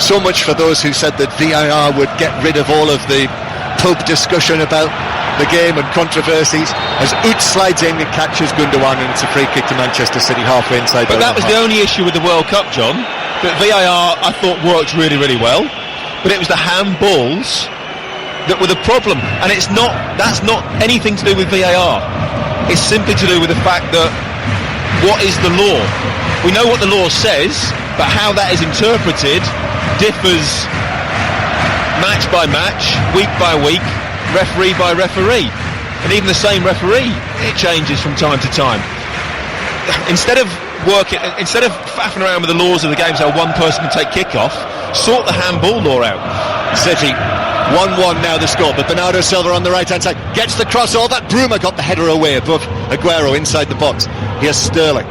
So much for those who said that VAR would get rid of all of the pub discussion about the game and controversies, as Ut slides in and catches Gundogan, and it's a free kick to Manchester City halfway inside. But that was the only issue with the World Cup, John, that VAR I thought worked really well, but it was the handballs that were the problem, and that's not anything to do with VAR. It's simply to do with the fact that what is the law? We know what the law says, but how that is interpreted differs match by match, week by week, referee by referee, and even the same referee, it changes from time to time. Instead of faffing around with the laws of the game so one person can take kick-off, sort the handball law out. City 1-1 now the score, but Bernardo Silva on the right hand side gets the crossover. Bruma got the header away above Aguero inside the box. Here's Sterling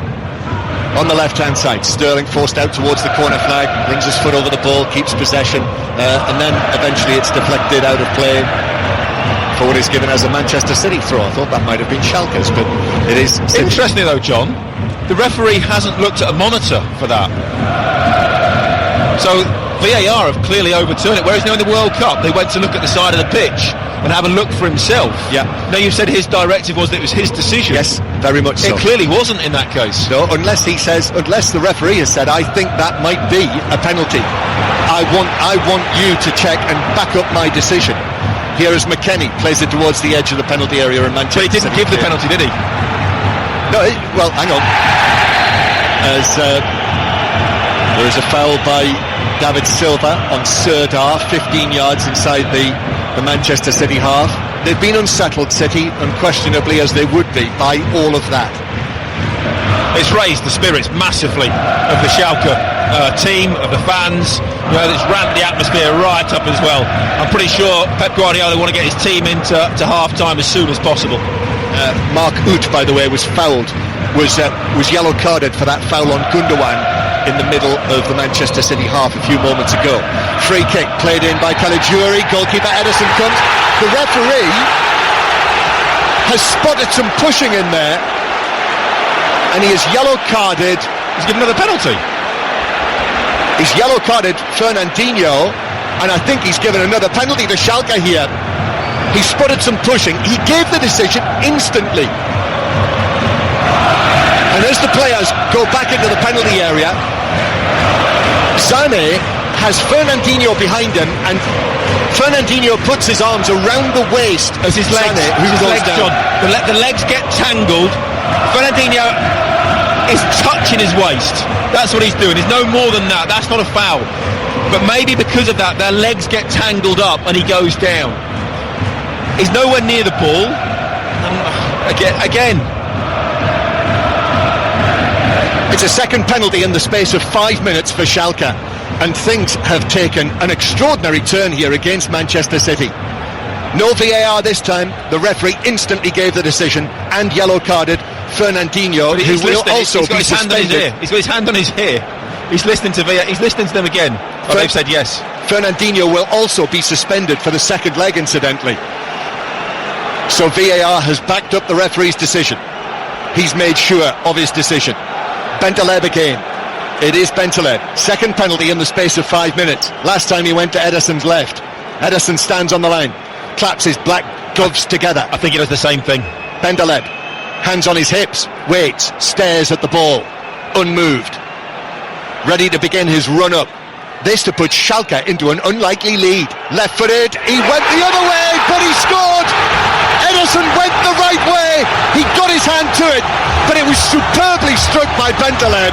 on the left hand side. Sterling forced out towards the corner flag, brings his foot over the ball, keeps possession, and then eventually it's deflected out of play for what is given as a Manchester City throw. I thought that might have been Schalke's, but it is City. Interestingly though, John, the referee hasn't looked at a monitor for that, so VAR have clearly overturned it, whereas now in the World Cup they went to look at the side of the pitch and have a look for himself. Yeah. Now you said his directive was that it was his decision. Yes, very much so. It clearly wasn't in that case. No, unless the referee has said, I think that might be a penalty. I want you to check and back up my decision. Here is McKennie, plays it towards the edge of the penalty area in Manchester. But he didn't give the penalty, did he? No, well, hang on. As There is a foul by David Silva on Serdar, 15 yards inside the Manchester City half. They've been unsettled, City, unquestionably, as they would be, by all of that. It's raised the spirits massively of the Schalke team, of the fans. It's ramped the atmosphere right up as well. I'm pretty sure Pep Guardiola want to get his team into half-time as soon as possible. Mark Uth, by the way, was fouled, was yellow carded for that foul on Gundogan in the middle of the Manchester City half a few moments ago. Free kick played in by Caligiuri, goalkeeper Ederson comes. The referee has spotted some pushing in there, and he has yellow carded. He's given another penalty. He's yellow carded Fernandinho, and I think he's given another penalty to Schalke here. He spotted some pushing. He gave the decision instantly. And as the players go back into the penalty area, Sané has Fernandinho behind him, and Fernandinho puts his arms around the waist as his legs, Sané, who goes down. The legs get tangled. Fernandinho is touching his waist. That's what he's doing. He's no more than that. That's not a foul. But maybe because of that, their legs get tangled up and he goes down. He's nowhere near the ball. Again. It's a second penalty in the space of 5 minutes for Schalke, and things have taken an extraordinary turn here against Manchester City. No VAR this time. The referee instantly gave the decision and yellow carded Fernandinho, who will also be suspended. He's got his hand on his ear. He's listening to VAR. He's listening to them again. Oh, they've said yes. Fernandinho will also be suspended for the second leg, incidentally. So VAR has backed up the referee's decision. He's made sure of his decision. Bentaleb again. It is Bentaleb. Second penalty in the space of 5 minutes. Last time he went to Ederson's left. Ederson stands on the line, claps his black gloves together. I think he does the same thing. Bentaleb, hands on his hips, waits, stares at the ball, unmoved, ready to begin his run-up. This to put Schalke into an unlikely lead. Left-footed, he went the other way, but he scored! Ederson went the right way, he got his hand to it, but it was superbly struck by Bentaleb.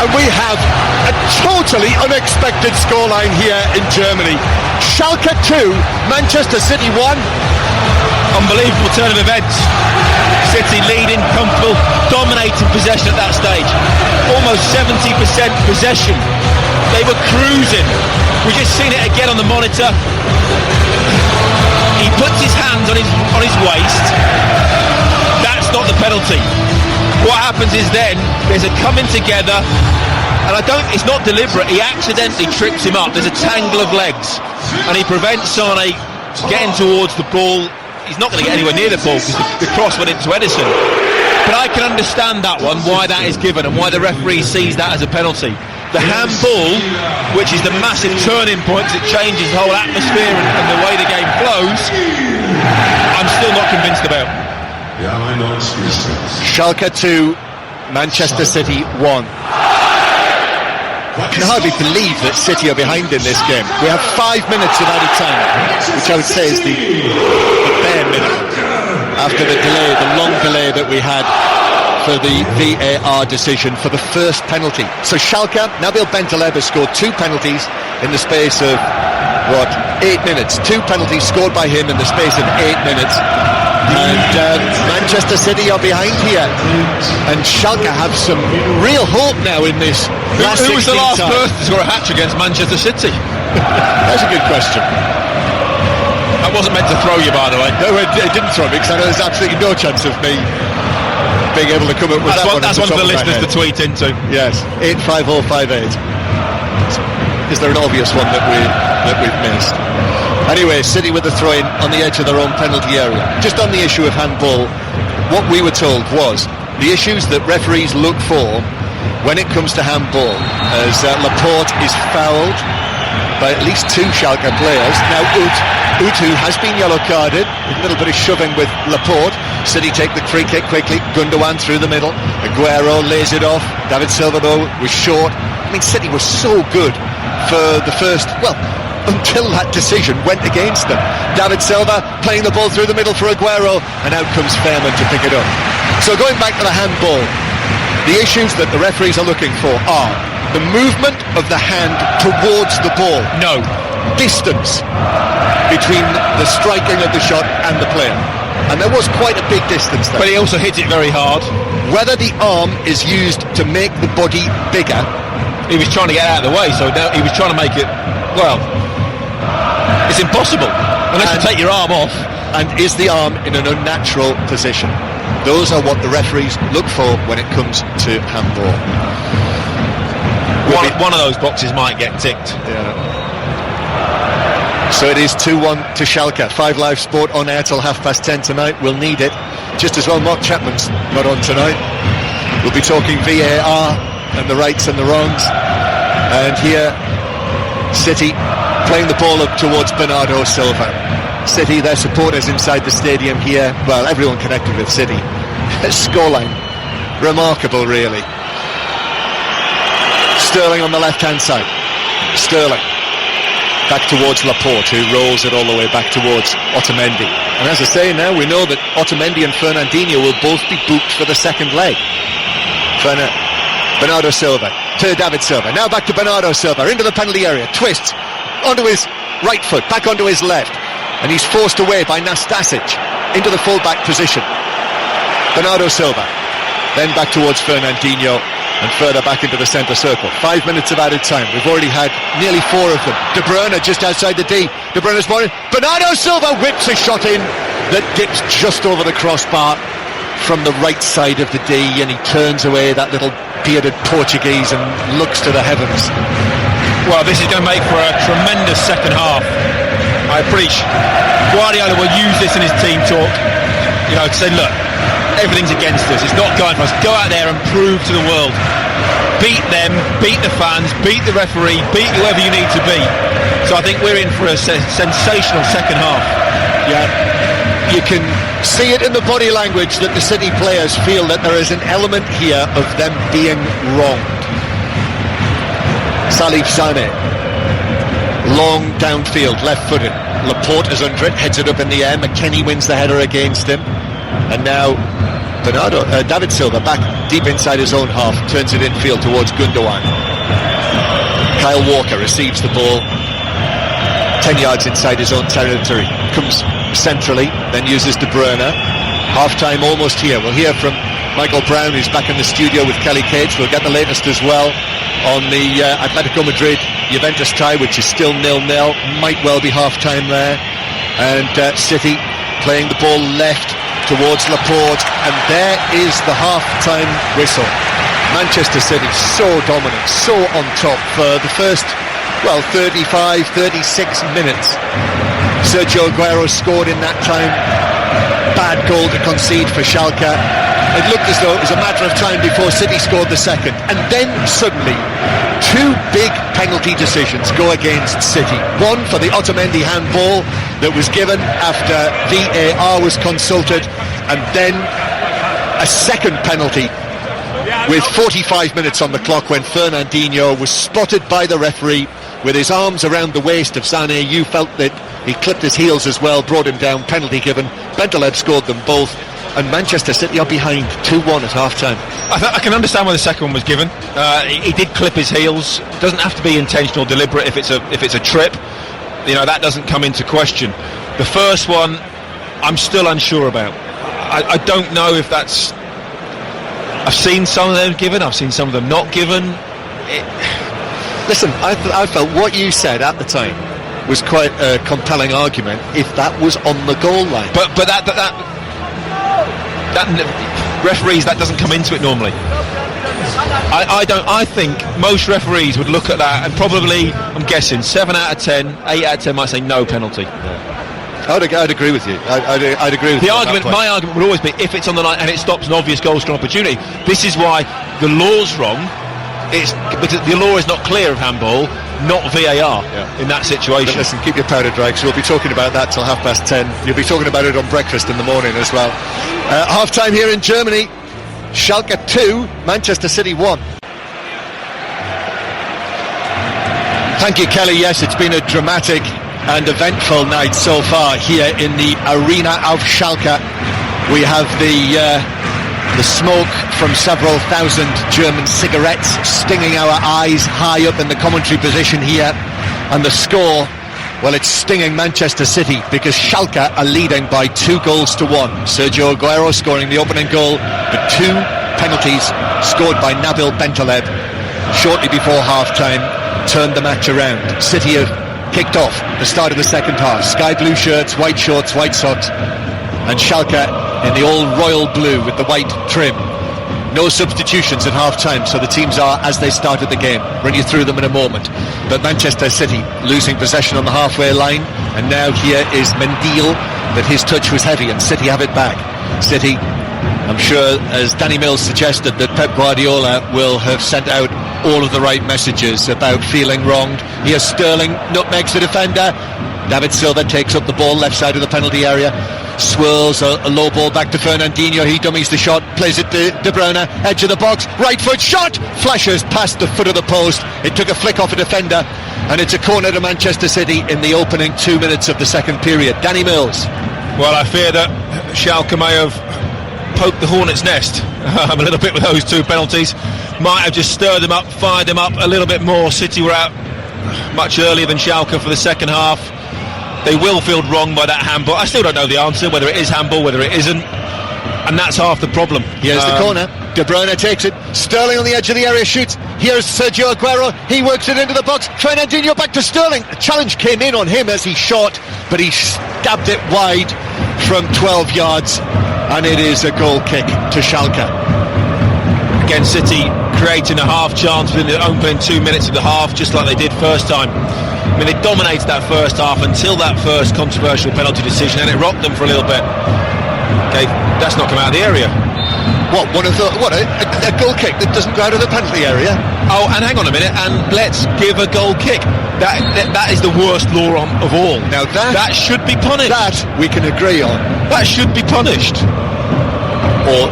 And we have a totally unexpected scoreline here in Germany. Schalke 2, Manchester City 1. Unbelievable turn of events. City leading, comfortable, dominating possession at that stage. Almost 70% possession. They were cruising. We've just seen it again on the monitor. He puts his hands on his waist. That's not the penalty. What happens is then there's a coming together, and it's not deliberate. He accidentally trips him up. There's a tangle of legs, and he prevents Sané getting towards the ball. He's not going to get anywhere near the ball because the cross went into Ederson. But I can understand that one, why that is given, and why the referee sees that as a penalty. The handball, which is the massive turning point because it changes the whole atmosphere and the way the game flows, I'm still not convinced about. Schalke 2, Manchester City 1. I can hardly believe that City are behind in this game. We have 5 minutes of added time, which I would say is the bare minimum after the delay, the long delay that we had for the VAR decision for the first penalty. So Schalke, Nabil Bentaleb has scored 2 penalties in the space of 8 minutes. 2 penalties scored by him in the space of 8 minutes. And Manchester City are behind here, and Schalke have some real hope now in this last 16 Who was the last person to score a hat-trick against Manchester City? That's a good question. That wasn't meant to throw you, by the way. No, it didn't throw me, because I know there's absolutely no chance of me being able to come up with that one. That's one for the listeners to tweet into. Yes, 85058. Is there an obvious one that we've missed? Anyway, City with the throw-in on the edge of their own penalty area. Just on the issue of handball, what we were told was the issues that referees look for when it comes to handball, as Laporte is fouled by at least 2 Schalke players. Now Uth, who has been yellow carded, a little bit of shoving with Laporte. City take the free kick quickly. Gundogan through the middle. Aguero lays it off. David Silva, though, was short. I mean, City was so good for the first, until that decision went against them. David Silva playing the ball through the middle for Aguero, and out comes Fairman to pick it up. So going back to the handball, the issues that the referees are looking for are the movement of the hand towards the ball. No. Distance between the striking of the shot and the player. And there was quite a big distance there. But he also hit it very hard. Whether the arm is used to make the body bigger. He was trying to get out of the way, so he was trying to make it, well, it's impossible unless you take your arm off. And is the arm in an unnatural position? Those are what the referees look for when it comes to handball. One of those boxes might get ticked. Yeah. So it is 2-1 to Schalke. 5 Live Sport on air till 10:30 tonight. We'll need it. Just as well Mark Chapman's not on tonight. We'll be talking VAR and the rights and the wrongs. And here, City playing the ball up towards Bernardo Silva. City, their supporters inside the stadium here. Well, everyone connected with City. Scoreline. Remarkable, really. Sterling on the left-hand side. Sterling. Back towards Laporte, who rolls it all the way back towards Otamendi. And as I say now, we know that Otamendi and Fernandinho will both be booked for the second leg. Bernardo Silva to David Silva. Now back to Bernardo Silva, into the penalty area. Twists onto his right foot, back onto his left. And he's forced away by Nastasic into the full-back position. Bernardo Silva. Then back towards Fernandinho. And further back into the centre circle. 5 minutes of added time. We've already had nearly 4 of them. De Bruyne just outside the D. De Bruyne's ball. Bernardo Silva whips a shot in that dips just over the crossbar from the right side of the D, and he turns away that little bearded Portuguese and looks to the heavens. Well, this is going to make for a tremendous second half. I preach. Guardiola will use this in his team talk, to say, look, everything's against us, it's not going for us, go out there and prove to the world, beat them, beat the fans, beat the referee, beat whoever you need to beat. So I think we're in for a sensational second half. Yeah, you can see it in the body language that the City players feel that there is an element here of them being wronged. Salif Sané, long downfield, left-footed. Laporte is under it, heads it up in the air. McKennie wins the header against him. And now David Silva back deep inside his own half, turns it infield towards Gundogan. Kyle Walker receives the ball 10 yards inside his own territory, comes centrally, then uses De Bruyne. Half-time almost here. We'll hear from Michael Brown, who's back in the studio with Kelly Cage. We'll get the latest as well on the Atletico Madrid-Juventus tie, which is still 0-0. Might well be half-time there. And City playing the ball left towards Laporte, and there is the half-time whistle. Manchester City so dominant, so on top for the first, 35, 36 minutes. Sergio Aguero scored in that time. Bad goal to concede for Schalke. It looked as though it was a matter of time before City scored the second. And then suddenly, 2 big penalty decisions go against City. One for the Otamendi handball that was given after VAR was consulted, and then a second penalty with 45 minutes on the clock when Fernandinho was spotted by the referee with his arms around the waist of Sané. You felt that he clipped his heels as well, brought him down, penalty given. Bentaleb scored them both, and Manchester City are behind 2-1 at half-time. I can understand why the second one was given. He did clip his heels. It doesn't have to be intentional or deliberate if it's a trip. That doesn't come into question. The first one, I'm still unsure about. I don't know if that's... I've seen some of them given, I've seen some of them not given. Listen, I felt what you said at the time was quite a compelling argument if that was on the goal line. But that referees, that doesn't come into it normally. I think most referees would look at that and probably, I'm guessing, 7 out of 10, 8 out of 10 might say no penalty. Yeah. I'd agree with you. I'd agree with the you. My argument would always be if it's on the line and it stops an obvious goal-scoring opportunity. This is why the law's wrong. Because the law is not clear of handball, not VAR in that situation. But listen, keep your powder dry, because we'll be talking about that till 10:30. You'll be talking about it on breakfast in the morning as well. Half-time here in Germany. Schalke 2, Manchester City 1. Thank you, Kelly. Yes, it's been a dramatic and eventful night so far here in the Arena of Schalke. We have the The smoke from several thousand German cigarettes stinging our eyes high up in the commentary position here. And the score, well, it's stinging Manchester City because Schalke are leading by 2-1. Sergio Aguero scoring the opening goal, but 2 penalties scored by Nabil Bentaleb shortly before half-time turned the match around. City have kicked off the start of the second half. Sky blue shirts, white shorts, white socks, and Schalke in the all royal blue with the white trim. No substitutions at half-time, so the teams are as they started the game. Run you through them in a moment. But Manchester City losing possession on the halfway line, and now here is Mendyl, but his touch was heavy and City have it back. City, I'm sure, as Danny Mills suggested, that Pep Guardiola will have sent out all of the right messages about feeling wronged. Here's Sterling, nutmegs the defender. David Silva takes up the ball left side of the penalty area, swirls a low ball back to Fernandinho. He dummies the shot, plays it to De Bruyne, edge of the box, right foot shot, flashes past the foot of the post. It took a flick off a defender, and it's a corner to Manchester City in the opening 2 minutes of the second period. Danny Mills. Well, I fear that Schalke may have poked the hornet's nest a little bit with those 2 penalties. Might have just stirred them up, fired them up a little bit more. City were out much earlier than Schalke for the second half. They will feel wrong by that handball. I still don't know the answer, whether it is handball, whether it isn't, and that's half the problem. Here's the corner. De Bruyne takes it. Sterling on the edge of the area shoots. Here's Sergio Aguero. He works it into the box. Fernandinho back to Sterling. A challenge came in on him as he shot, but he stabbed it wide from 12 yards, and it is a goal kick to Schalke. Again, City creating a half chance within the opening 2 minutes of the half, just like they did first time. I mean, they dominated that first half until that first controversial penalty decision, and it rocked them for a little bit. Okay, that's not come out of the area. What, a goal kick that doesn't go out of the penalty area? Oh, and hang on a minute, and let's give a goal kick. That is the worst law of all. Now that should be punished. That we can agree on. That should be punished. Or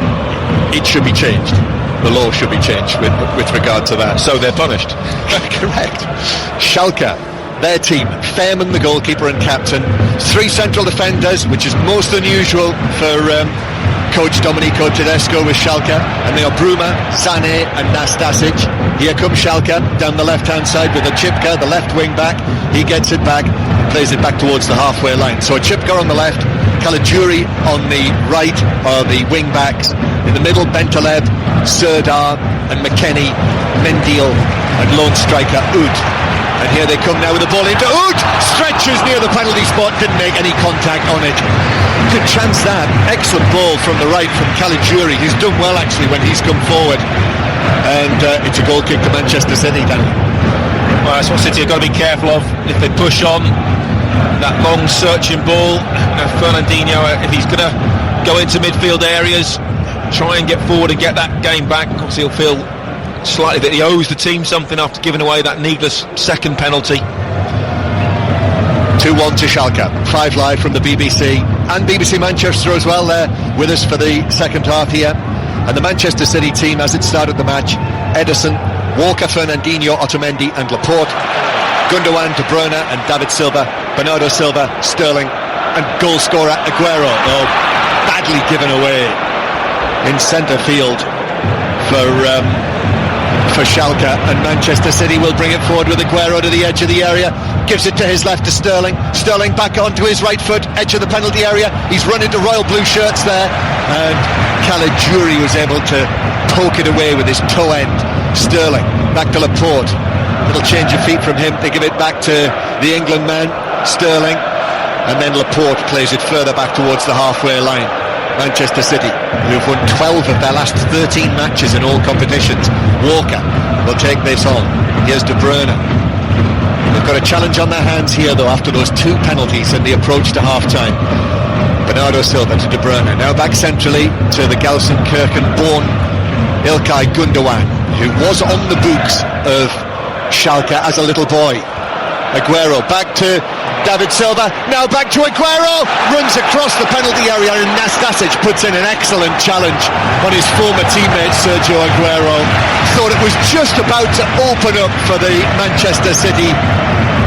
it should be changed. The law should be changed with regard to that. So they're punished. Correct. Schalke, their team, Fairman the goalkeeper and captain, 3 central defenders, which is most unusual for coach Domenico Tedesco with Schalke, and they are Bruma, Sané and Nastasic. Here comes Schalke down the left hand side with Chipka, the left wing back. He gets it back and plays it back towards the halfway line. So Chipka on the left, Caligiuri on the right are the wing backs. In the middle, Bentaleb, Serdar and McKennie, Mendyl and lone striker Oud. And here they come now with the ball into Oud, stretches near the penalty spot, didn't make any contact on it. Good chance that. Excellent ball from the right from Caligiuri. He's done well actually when he's come forward. And it's a goal kick to Manchester City, Danny. Well, that's what City have got to be careful of. If they push on that long searching ball, Fernandinho, if he's going to go into midfield areas, try and get forward and get that game back, obviously he'll feel slightly that he owes the team something after giving away that needless second penalty. 2-1 to Schalke. 5 live from the BBC and BBC Manchester as well there with us for the second half here. And the Manchester City team as it started the match: Ederson, Walker, Fernandinho, Otamendi and Laporte, Gundogan, De Bruyne and David Silva, Bernardo Silva, Sterling and goal scorer Aguero. Oh, badly given away in centre field for Schalke, and Manchester City will bring it forward with Aguero to the edge of the area, gives it to his left to Sterling. Sterling back onto his right foot, edge of the penalty area. He's run into royal blue shirts there, and Caligiuri was able to poke it away with his toe end. Sterling back to Laporte, little change of feet from him to give it back to the England man Sterling, and then Laporte plays it further back towards the halfway line. Manchester City, who've won 12 of their last 13 matches in all competitions. Walker will take this on. Here's De Bruyne. They've got a challenge on their hands here though after those 2 penalties and the approach to half-time. Bernardo Silva to De Bruyne. Now back centrally to the Gelsenkirchen-born Ilkay Gundogan, who was on the books of Schalke as a little boy. Aguero back to David Silva, now back to Aguero, runs across the penalty area, and Nastasic puts in an excellent challenge on his former teammate Sergio Aguero. Thought it was just about to open up for the Manchester City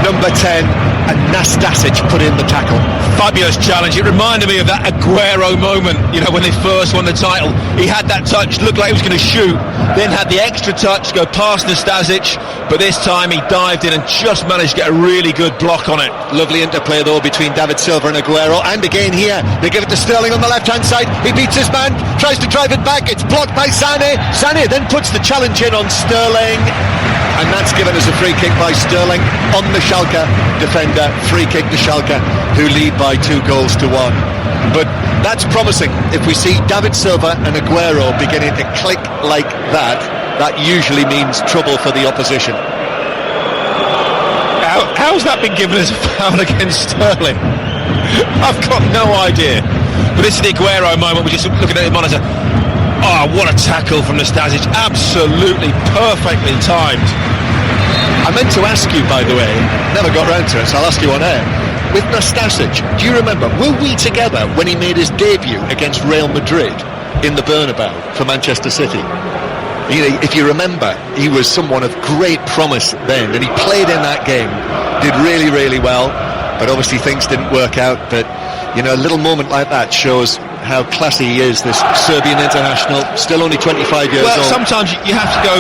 number 10, and Nastasic put in the tackle. Fabulous challenge. It reminded me of that Aguero moment, when they first won the title. He had that touch, looked like he was going to shoot, then had the extra touch to go past Nastasic, but this time he dived in and just managed to get a really good block on it. Lovely interplay though between David Silva and Aguero, and again here they give it to Sterling on the left hand side. He beats his man, tries to drive it back, it's blocked by Sané. Sané then puts the challenge in on Sterling, and that's given us a free kick by Sterling on the Schalke defender. Free kick to Schalke, who lead by 2-1. But that's promising. If we see David Silva and Aguero beginning to click like that, that usually means trouble for the opposition. How's that been given as a foul against Sterling? I've got no idea. But this is the Aguero moment. We're just looking at the monitor. Oh, what a tackle from Nastasic. Absolutely perfectly timed. I meant to ask you, by the way, never got round to it, so I'll ask you on air. With Nastasic, do you remember, were we together when he made his debut against Real Madrid in the Bernabeu for Manchester City? If you remember, he was someone of great promise then, and he played in that game, did really, really well, but obviously things didn't work out. But, a little moment like that shows how classy he is, this Serbian international, still only 25 years old. Well, sometimes you have to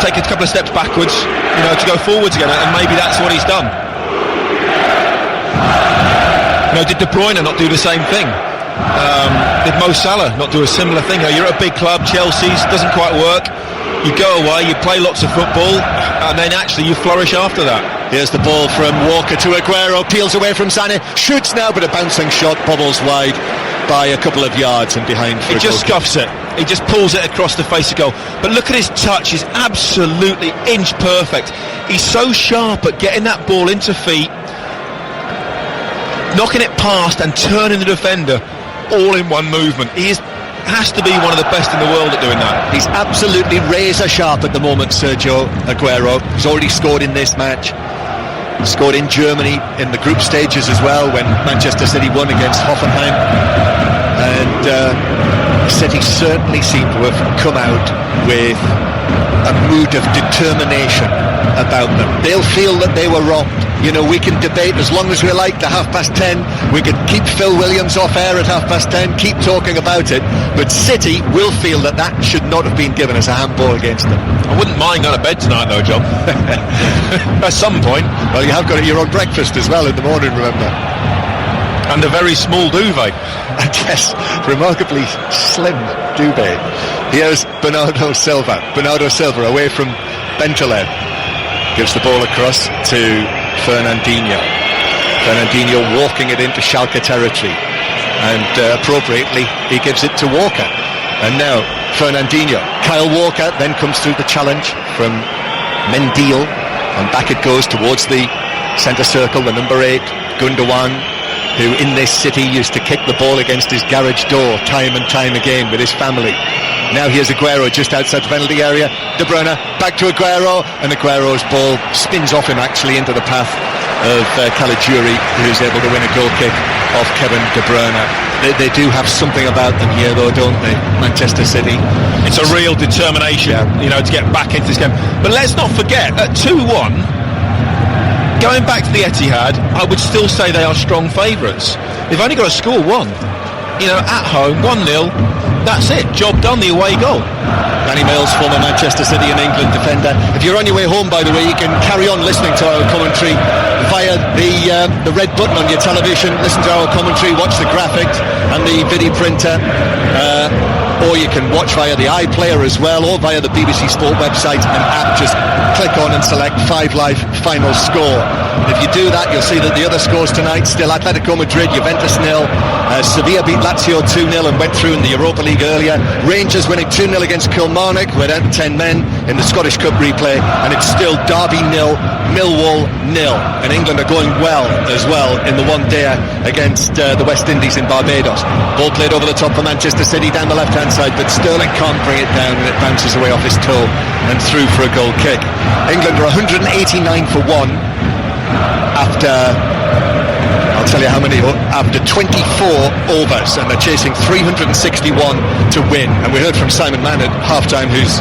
take a couple of steps backwards, to go forwards again, and maybe that's what he's done. Did De Bruyne not do the same thing? Did Mo Salah not do a similar thing? You're at a big club, Chelsea's, doesn't quite work. You go away, you play lots of football, and then actually you flourish after that. Here's the ball from Walker to Aguero, peels away from Sané, shoots now, but a bouncing shot bobbles wide by a couple of yards and behind for He just scuffs it. He just pulls it across the face of goal. But look at his touch, he's absolutely inch perfect. He's so sharp at getting that ball into feet, knocking it past and turning the defender all in one movement. He has to be one of the best in the world at doing that. He's absolutely razor sharp at the moment, Sergio Aguero. He's already scored in this match. Scored in Germany in the group stages as well when Manchester City won against Hoffenheim. And City certainly seem to have come out with a mood of determination about them. They'll feel that they were robbed. We can debate as long as we like to 10:30. We could keep Phil Williams off air at 10:30, keep talking about it, but City will feel that should not have been given as a handball against them. I wouldn't mind going to bed tonight though, John. At some point. Well, you have got your own breakfast as well in the morning, remember. And a very small duvet. And yes, remarkably slim duvet. Here's Bernardo Silva. Bernardo Silva away from Bentaleb. Gives the ball across to Fernandinho. Fernandinho walking it into Schalke territory. And appropriately, he gives it to Walker. And now, Fernandinho. Kyle Walker then comes through the challenge from Mendyl. And back it goes towards the centre circle, the number 8, Gundogan, who in this city used to kick the ball against his garage door time and time again with his family. Now here's Aguero just outside the penalty area. De Bruyne back to Aguero, and Aguero's ball spins off him actually into the path of Caligiuri, who's able to win a goal kick off Kevin De Bruyne. They do have something about them here though, don't they, Manchester City? It's a real determination, to get back into this game. But let's not forget, at 2-1, going back to the Etihad, I would still say they are strong favourites. They've only got to score one. At home, 1-0, that's it, job done, the away goal. Danny Mills, former Manchester City and England defender. If you're on your way home, by the way, you can carry on listening to our commentary via the red button on your television. Listen to our commentary, watch the graphics and the video printer. Or you can watch via the iPlayer as well, or via the BBC Sport website and app. Just click on and select 5 Live final score. If you do that, you'll see that the other scores tonight still Atletico Madrid, Juventus 0, Sevilla beat Lazio 2-0 and went through in the Europa League earlier. Rangers winning 2-0 against Kilmarnock, we're down to 10 men in the Scottish Cup replay, and it's still Derby 0, Millwall 0. And England are going well as well in the one-dayer against the West Indies in Barbados. Ball played over the top for Manchester City down the left-hand side, but Sterling can't bring it down and it bounces away off his toe and through for a goal kick. England are 189 for 1 after, I'll tell you how many after 24 overs, and they're chasing 361 to win. And we heard from Simon Mann at half-time, who's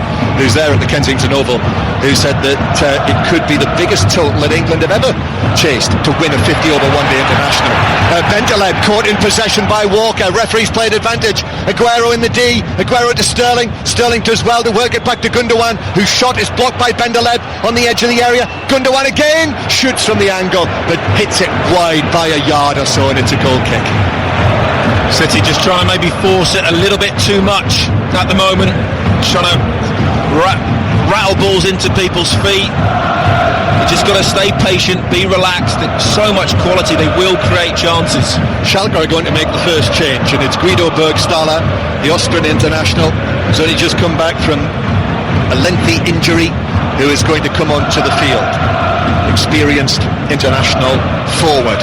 there at the Kensington Oval, who said that it could be the biggest total that England have ever chased to win a 50-over one-day international. Bentaleb caught in possession by Walker. Referees played advantage. Aguero in the D. Aguero to Sterling. Sterling does well to work it back to Gundogan, whose shot is blocked by Bentaleb on the edge of the area. Gundogan again shoots from the angle, but hits it wide by a yard or so, and it's a goal kick. City just trying to maybe force it a little bit too much at the moment, trying to rattle balls into people's feet. You just got to stay patient, be relaxed. There's so much quality, they will create chances. Schalke are going to make the first change, and it's Guido Burgstaller, the Austrian international, who's only just come back from a lengthy injury, who is going to come onto the field. Experienced international forward,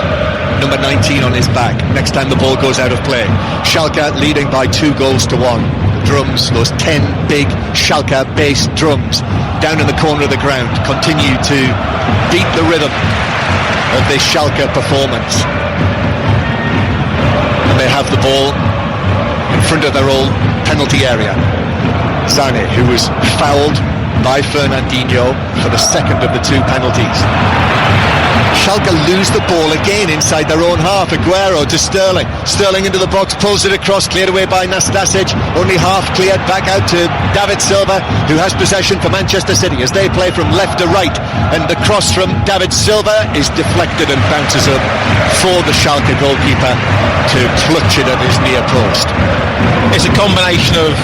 number 19 on his back, next time the ball goes out of play. Schalke leading by 2-1. Drums, those 10 big Schalke-based drums down in the corner of the ground, continue to beat the rhythm of this Schalke performance. And they have the ball in front of their own penalty area. Sané, who was fouled by Fernandinho for the second of the two penalties. Schalke lose the ball again inside their own half. Aguero to Sterling. Sterling into the box, pulls it across, cleared away by Nastasic. Only half cleared, back out to David Silva, who has possession for Manchester City as they play from left to right. And the cross from David Silva is deflected and bounces up for the Schalke goalkeeper to clutch it at his near post. It's a combination of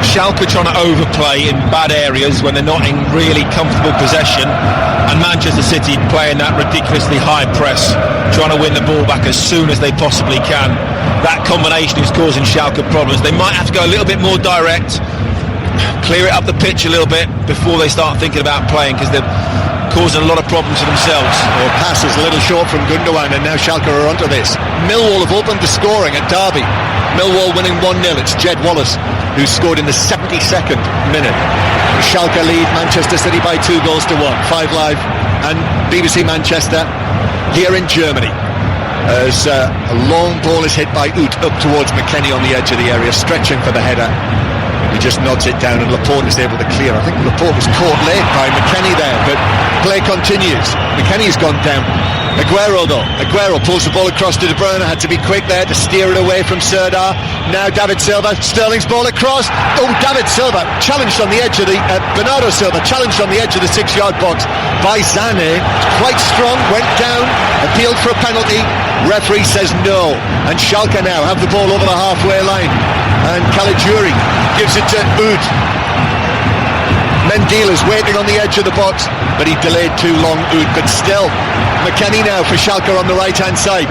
Schalke trying to overplay in bad areas when they're not in really comfortable possession, and Manchester City playing that ridiculously high press, trying to win the ball back as soon as they possibly can. That combination is causing Schalke problems. They might have to go a little bit more direct, clear it up the pitch a little bit before they start thinking about playing, because they're causing a lot of problems for themselves. Pass is a little short from Gundogan, and now Schalke are onto this. Millwall have opened the scoring at Derby. Millwall winning 1-0. It's Jed Wallace who scored in the 72nd minute. Schalke lead Manchester City by 2-1. 5 Live and BBC Manchester here in Germany, as a long ball is hit by Ut up towards McKennie on the edge of the area, stretching for the header. He just nods it down, and Laporte is able to clear. I think Laporte was caught late by McKennie there, but play continues. McKennie's gone down. Aguero pulls the ball across to De Bruyne, had to be quick there to steer it away from Serdar. Now David Silva, Sterling's ball across. David Silva challenged on the edge of the Bernardo Silva challenged on the edge of the 6-yard box by Sané. Quite strong, went down, appealed for a penalty. Referee says no, and Schalke now have the ball over the halfway line, and Caligiuri gives it to Ud. Mendyla's waiting on the edge of the box, but he delayed too long, Ud. But still, McKennie now for Schalke on the right-hand side.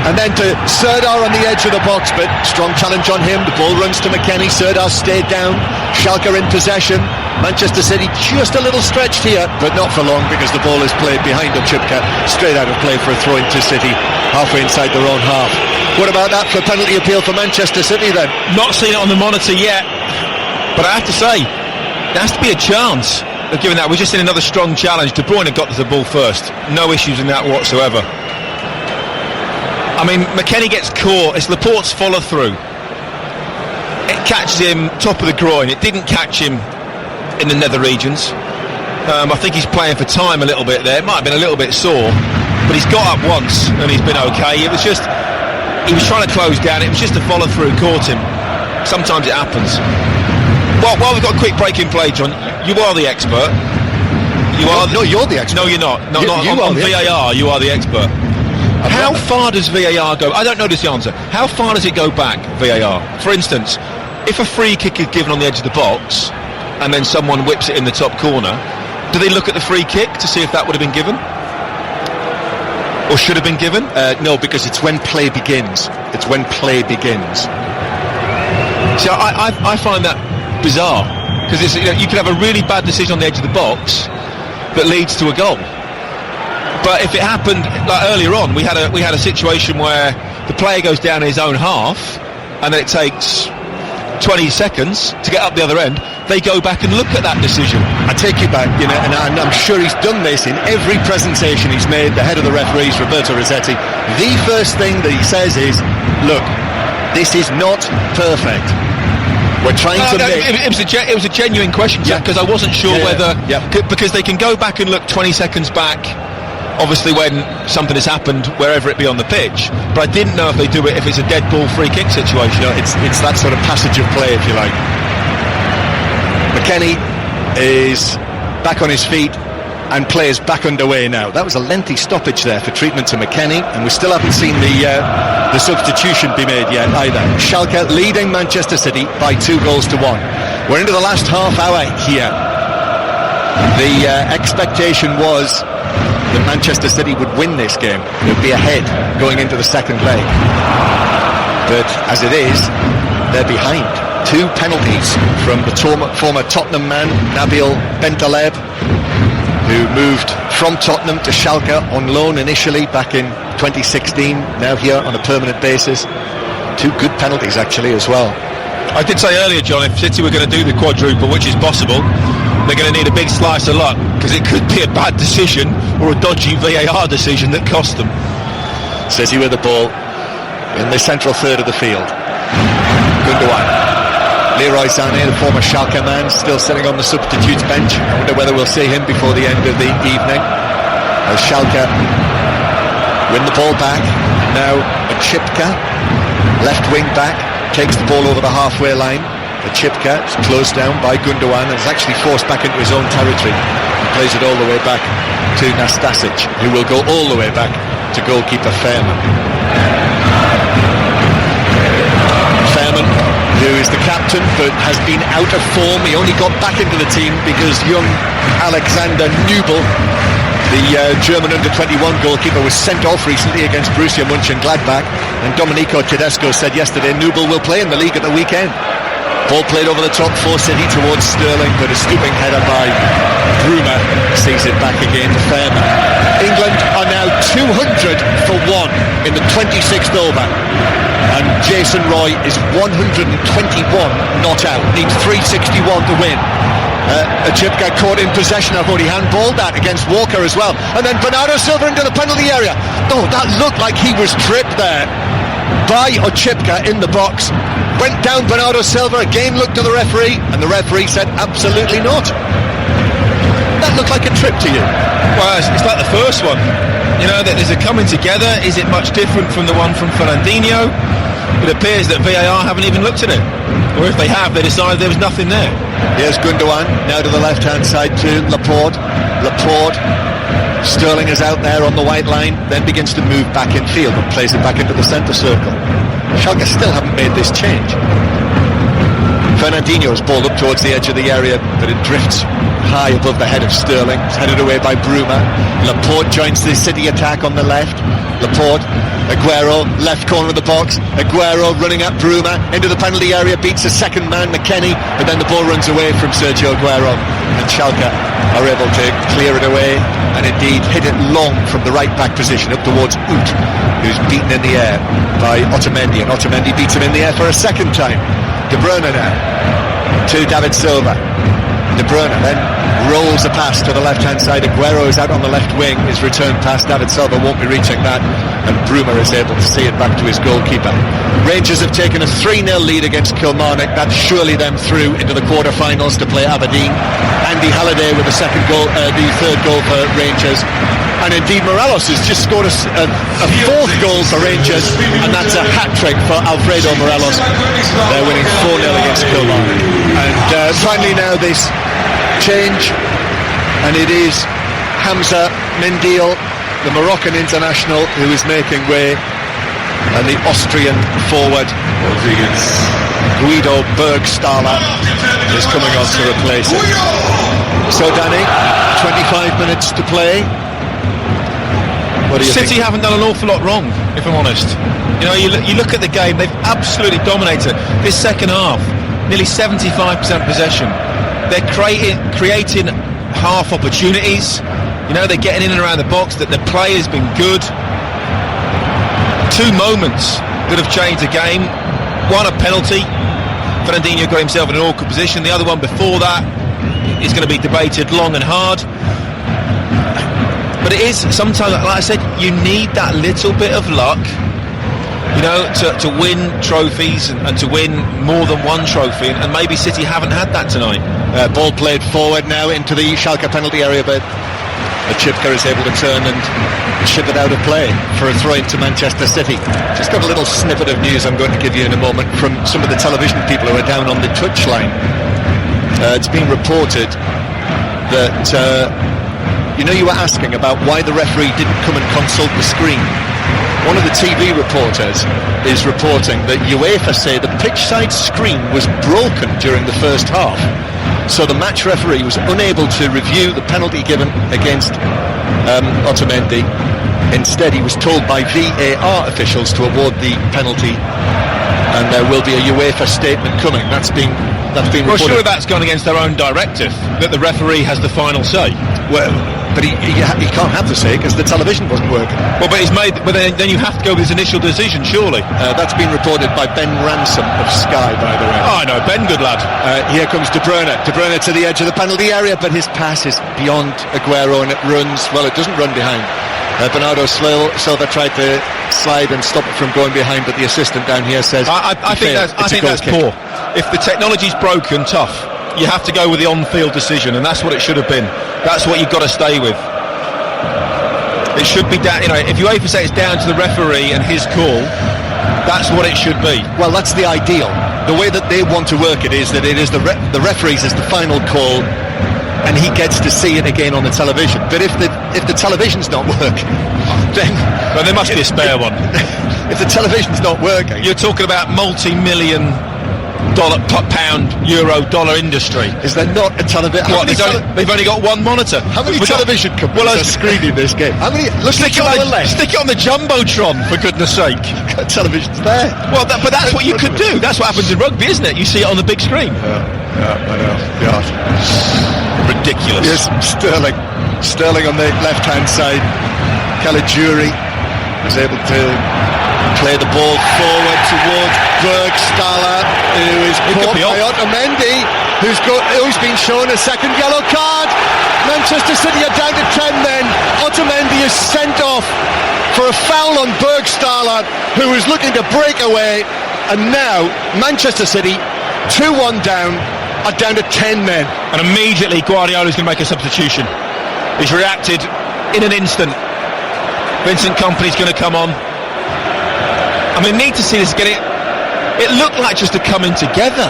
And then to Serdar on the edge of the box, but strong challenge on him. The ball runs to McKennie. Serdar stayed down. Schalke in possession. Manchester City just a little stretched here, but not for long, because the ball is played behind Ochipka, straight out of play for a throw into City, halfway inside their own half. What about that for a penalty appeal for Manchester City then? Not seen it on the monitor yet, but I have to say, there has to be a chance of giving that. We're just in another strong challenge. De Bruyne got to the ball first. No issues in that whatsoever. I mean, McKennie gets caught. It's Laporte's follow-through. It catches him top of the groin. It didn't catch him in the nether regions. I think he's playing for time a little bit there. It might have been a little bit sore, but he's got up once and he's been okay. It was just, he was trying to close down. It was just a follow-through caught him. Sometimes it happens. Well, while we've got a quick break in play, John, you are the expert. No, you're the expert. No, you're not. No, on VAR, you are the expert. How far does VAR go? I don't know this answer. How far does it go back, VAR? For instance, if a free kick is given on the edge of the box and then someone whips it in the top corner, do they look at the free kick to see if that would have been given? Or should have been given? No, because it's when play begins. It's when play begins. See, I find that bizarre, because you could have a really bad decision on the edge of the box that leads to a goal. But if it happened like earlier on, we had a situation where the player goes down in his own half, and then it takes 20 seconds to get up the other end. they go back and look at that decision. I take you back, you know, and I'm sure he's done this in every presentation he's made. The head of the referees, Roberto Rossetti, the first thing that he says is, look, this is not perfect. We're trying to make... It was a genuine question, because I wasn't sure whether... Because they can go back and look 20 seconds back, obviously when something has happened, wherever it be on the pitch, but I didn't know if they do it if it's a dead ball free kick situation. You know, it's that sort of passage of play, if you like. McKennie is back on his feet and plays back underway now. That was a lengthy stoppage there for treatment to McKennie, and we still haven't seen the substitution be made yet either. Schalke leading Manchester City by 2-1. We're into the last half hour here. The expectation was that Manchester City would win this game. They'd be ahead going into the second leg. But as it is, they're behind. 2 penalties from the former Tottenham man, Nabil Bentaleb, who moved from Tottenham to Schalke on loan initially back in 2016, now here on a permanent basis. 2 good penalties actually as well. I did say earlier, John, if City were going to do the quadruple, which is possible, they're going to need a big slice of luck, because it could be a bad decision or a dodgy VAR decision that cost them. City with the ball in the central third of the field. Gundogan. Leroy Sané, the former Schalke man, still sitting on the substitutes bench. I wonder whether we'll see him before the end of the evening. As Schalke win the ball back. Now Chipka, left wing back, takes the ball over the halfway line. Chipka is closed down by Gundogan and is actually forced back into his own territory. He plays it all the way back to Nastasic, who will go all the way back to goalkeeper Fairman. Who is the captain but has been out of form. He only got back into the team because young Alexander Nübel, the German under-21 goalkeeper, was sent off recently against Borussia Mönchengladbach, and Domenico Tedesco said yesterday Nübel will play in the league at the weekend. Ball played over the top for City towards Sterling, but a stooping header by Bruma sees it back again to Fairman. England are now 200 for 1 in the 26th over. And Jason Roy is 121 not out, needs 361 to win. Chipka caught in possession. I've already handballed that against Walker as well. And then Bernardo Silva into the penalty area. Oh, that looked like he was tripped there by Chipka in the box. Went down Bernardo Silva, again looked to the referee, and the referee said absolutely not. That looked like a trip to you? Well, it's like the first one. You know, that there's a coming together. Is it much different from the one from Fernandinho? It appears that VAR haven't even looked at it. Or if they have, they decided there was nothing there. Here's Gundogan, now to the left-hand side to Laporte. Sterling is out there on the white line, then begins to move back in field and plays it back into the centre circle. Schalke still haven't made this change. Fernandinho's ball up towards the edge of the area, but it drifts high above the head of Sterling. It's headed away by Bruma. Laporte joins the City attack on the left. Laporte, Aguero, left corner of the box. Aguero running at Bruma into the penalty area, beats a second man, McKennie, but then the ball runs away from Sergio Aguero, and Schalke are able to clear it away and indeed hit it long from the right back position up towards Ut, who's beaten in the air by Otamendi, and Otamendi beats him in the air for a second time. De Bruyne now to David Silva. De Bruyne then rolls a pass to the left-hand side. Aguero is out on the left wing. His return pass, David Silva won't be reaching that, and Bruma is able to see it back to his goalkeeper. Rangers have taken a 3-0 lead against Kilmarnock. That's surely them through into the quarter-finals to play Aberdeen. Andy Halliday with the third goal for Rangers. And indeed Morelos has just scored a fourth goal for Rangers, and that's a hat-trick for Alfredo Morelos. They're winning 4-0 against Kilmarnock. And finally now this change, and it is Hamza Mendil, the Moroccan international, who is making way, and the Austrian forward Guido Bergstaller is coming on to replace him. So Danny, 25 minutes to play. What do you City think? haven't done an awful lot wrong, if I'm honest. You know, you look at the game, they've absolutely dominated. This second half, nearly 75% possession. They're creating half opportunities. You know, they're getting in and around the box. That the play has been good. 2 moments that have changed the game. One, a penalty Fernandinho got himself in an awkward position. The other one before that is going to be debated long and hard. But it is sometimes, like I said, you need that little bit of luck, you know, to win trophies and to win more than one trophy, and maybe City haven't had that tonight. Ball played forward now into the Schalke penalty area, but Chipka is able to turn and chip it out of play for a throw into Manchester City. Just got a little snippet of news I'm going to give you in a moment from some of the television people who are down on the touchline. It's been reported that you were asking about why the referee didn't come and consult the screen. One of the TV reporters is reporting that UEFA say the pitchside screen was broken during the first half, so the match referee was unable to review the penalty given against Otamendi. Instead, he was told by VAR officials to award the penalty, and there will be a UEFA statement coming. That's been reported. Well, sure, that's gone against their own directive, that the referee has the final say. Well, but he can't have the say because the television wasn't working. Well, but then you have to go with his initial decision, surely. That's been reported by Ben Ransom of Sky, by the way. Oh, I know, Ben, good lad. Here comes De Bruyne. De Bruyne to the edge of the penalty area, but his pass is beyond Aguero and it doesn't run behind. Bernardo Silva tried to slide and stop it from going behind, but the assistant down here says I think that's poor. If the technology's broken, tough. You have to go with the on-field decision, and that's what it should have been. That's what you've got to stay with. It should be down. If UEFA say it's down to the referee and his call, that's what it should be. Well, that's the ideal. The way that they want to work it is that it is the referee's is the final call, and he gets to see it again on the television. But if the television's not working, then there must be a spare one. If the television's not working, you're talking about multi-million pound, euro, dollar industry. Is there not a television? They've only got one monitor. How many television companies are screening this game? How many? Stick it on the Jumbotron, for goodness sake. Television's there. Well, but that's what you could do. That's what happens in rugby, isn't it? You see it on the big screen. Yeah, I know. God. Ridiculous. Yes, Sterling on the left-hand side. Caligiuri was able to play the ball forward towards Bergstaller, who is caught by Otamendi, who's been shown a second yellow card. Manchester City are down to 10 then. Otamendi is sent off for a foul on Bergstaller, who was looking to break away, and now Manchester City, 2-1 down, are down to 10 men. And immediately Guardiola's going to make a substitution. He's reacted in an instant. Vincent Kompany's going to come on. I mean, need to see this get it. It looked like just a coming together.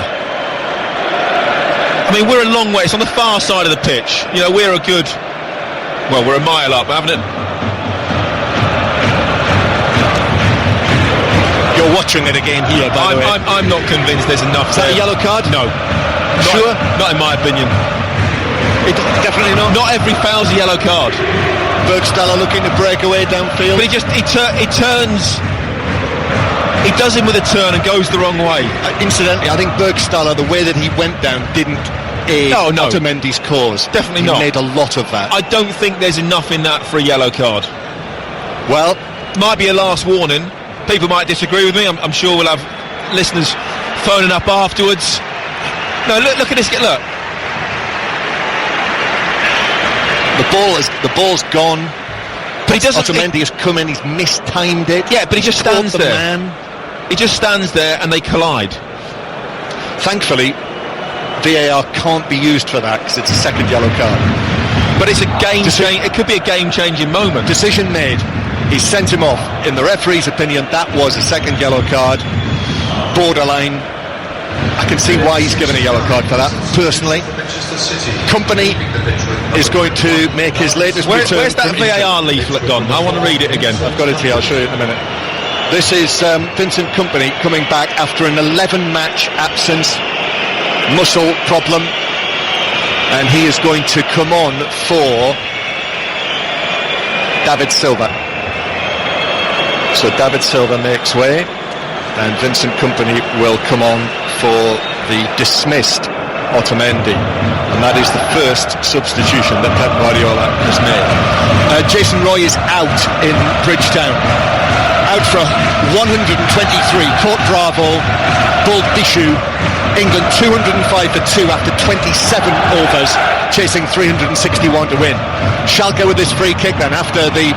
I mean, we're a long way. It's on the far side of the pitch. We're a mile up, haven't it? You're watching it again here, by the way. I'm not convinced there's enough. Is that a yellow card? No. Sure? Not in my opinion. Definitely not. Not every foul's a yellow card. Bergstaller looking to break away downfield. But he turns. He does him with a turn and goes the wrong way. Incidentally, I think Bergstaller, the way that he went down, didn't aid Otamendi's cause. Definitely he not. He made a lot of that. I don't think there's enough in that for a yellow card. Well, might be a last warning. People might disagree with me. I'm sure we'll have listeners phoning up afterwards. No, look at this. Look. The ball's gone. But he doesn't. Otamendi has come in. He's mistimed it. Yeah, but he just stands there. He just stands there, and they collide. Thankfully, VAR can't be used for that because it's a second yellow card. But it's a game change. It could be a game-changing moment. Decision made. He sent him off. In the referee's opinion, that was a second yellow card. Borderline. I can see why he's given a yellow card for that, personally. Kompany is going to make his latest return. Where's that VAR leaflet gone? I want to read it again. I've got it here, I'll show you in a minute. This is Vincent Kompany coming back after an 11-match absence, muscle problem, and he is going to come on for David Silva. So David Silva makes way, and Vincent Kompany will come on for the dismissed Otamendi, and that is the first substitution that Pep Guardiola has made. Jason Roy is out in Bridgetown. out for 123, Port Bravo, Bull Bishu. England 205 for 2 after 27 overs, chasing 361 to win. Schalke with this free kick then, after the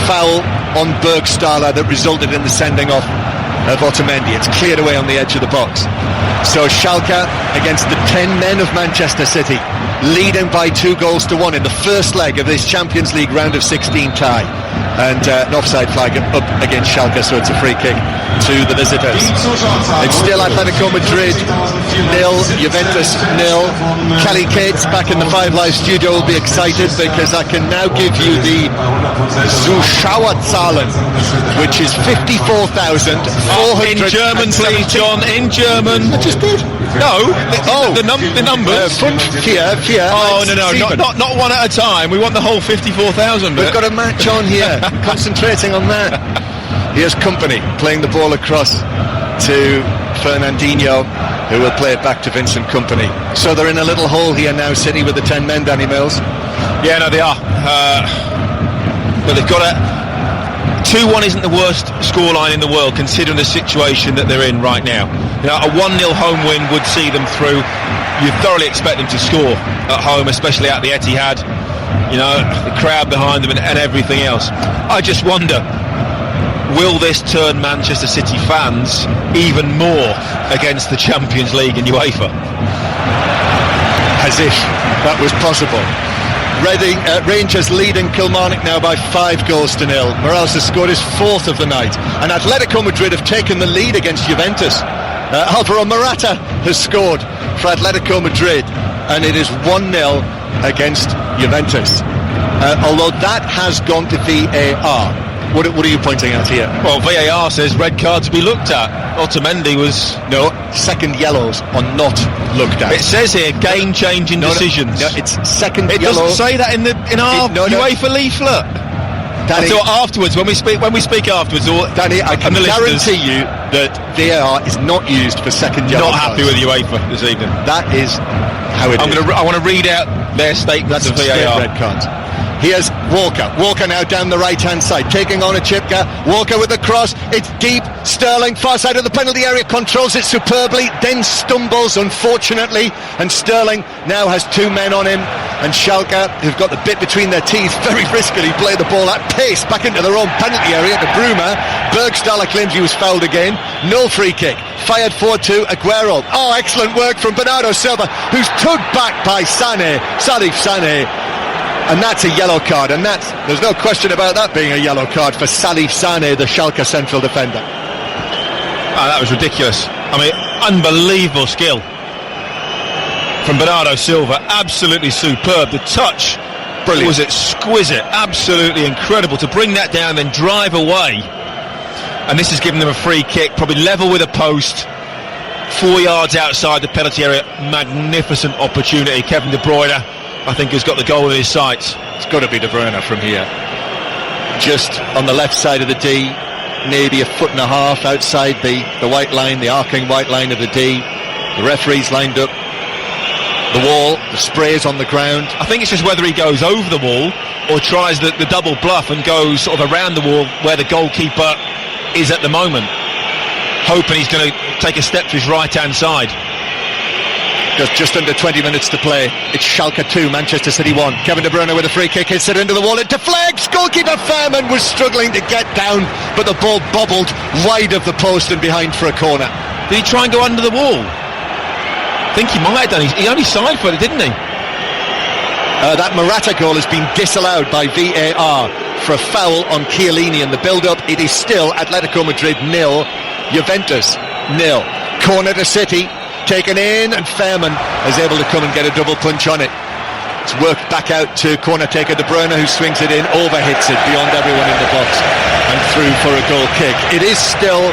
foul on Bergstaller that resulted in the sending off of Otamendi. It's cleared away on the edge of the box. So Schalke against the 10 men of Manchester City, leading by 2-1 in the first leg of this Champions League round of 16 tie. And an offside flag up against Schalke, so it's a free kick to the visitors. It's still Atletico Madrid 0, Juventus 0. Kelly Cates back in the 5 Live studio will be excited because I can now give you the Zuschauerzahlen, which is 54,400. In German, please, John. In German. I just did. No. The numbers. Oh no, not one at a time. We want the whole 54,000. We've got a match on here. Concentrating on that. Here's Company playing the ball across to Fernandinho, who will play it back to Vincent Kompany. So they're in a little hole here now, City, with the 10 men, Danny Mills. Yeah, no, they are. But they've got a 2-1 isn't the worst scoreline in the world, considering the situation that they're in right now. You know, a 1-0 home win would see them through. You thoroughly expect them to score at home, especially at the Etihad. You know, the crowd behind them and everything else. I just wonder, will this turn Manchester City fans even more against the Champions League and UEFA? As if that was possible. Rangers leading Kilmarnock now by 5-0. Morales has scored his 4th of the night, and Atletico Madrid have taken the lead against Juventus. Alvaro Morata has scored for Atletico Madrid, and it is 1-0 against Juventus. Although that has gone to VAR. What are you pointing at here? Well, VAR says red card to be looked at. Otamendi was... No, second yellows are not looked at. It says here, game-changing decisions. No, it's second it yellow. It doesn't say that in our UEFA leaflet. Danny, until afterwards, when we speak afterwards... Danny, I can guarantee you that VAR is not used for second yellow. Not happy with UEFA this evening. That is how it is. I want to read out their statement of VAR. Red cards. Here's Walker. Walker now down the right-hand side, taking on a Chipka. Walker with the cross. It's deep. Sterling, far side of the penalty area, controls it superbly, then stumbles, unfortunately. And Sterling now has 2 men on him. And Schalke, who've got the bit between their teeth, very riskily play the ball at pace back into their own penalty area to Bruma. Bergstaller claims he was fouled again. No free kick. Fired forward to Aguero. Oh, excellent work from Bernardo Silva, who's tugged back by Salif Sané. And that's a yellow card, and there's no question about that being a yellow card for Salif Sané, the Schalke central defender. That was ridiculous. I mean, unbelievable skill from Bernardo Silva, absolutely superb. The touch was exquisite, absolutely incredible to bring that down, then drive away. And this has given them a free kick, probably level with a post, 4 yards outside the penalty area. Magnificent opportunity. Kevin De Bruyne, I think, has got the goal in his sights. It's got to be De Bruyne from here. Just on the left side of the D, maybe a foot and a half outside the white line, the arcing white line of the D. The referee's lined up the wall, the spray is on the ground. I think it's just whether he goes over the wall or tries the double bluff and goes sort of around the wall where the goalkeeper is at the moment, hoping he's going to take a step to his right-hand side. There's just under 20 minutes to play. It's Schalke 2, Manchester City 1. Kevin De Bruyne with a free kick, hits it into the wall, it deflects. Goalkeeper Fairman was struggling to get down, but the ball bobbled wide of the post and behind for a corner. Did he try and go under the wall? I think he might have done. He only side-footed, didn't he? That Morata goal has been disallowed by VAR for a foul on Chiellini in the build-up. It is still Atletico Madrid 0, Juventus 0. Corner to City, taken in, and Fairman is able to come and get a double punch on it. It's worked back out to corner taker De Bruyne, who swings it in, overhits it beyond everyone in the box and through for a goal kick. It is still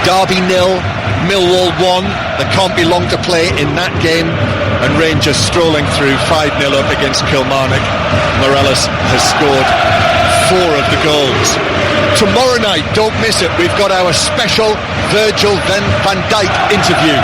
Derby 0, Millwall 1. There can't be long to play in that game, and Rangers strolling through 5-0 up against Kilmarnock. Morales has scored 4 of the goals. Tomorrow night, don't miss it, we've got our special Virgil van Dijk interview.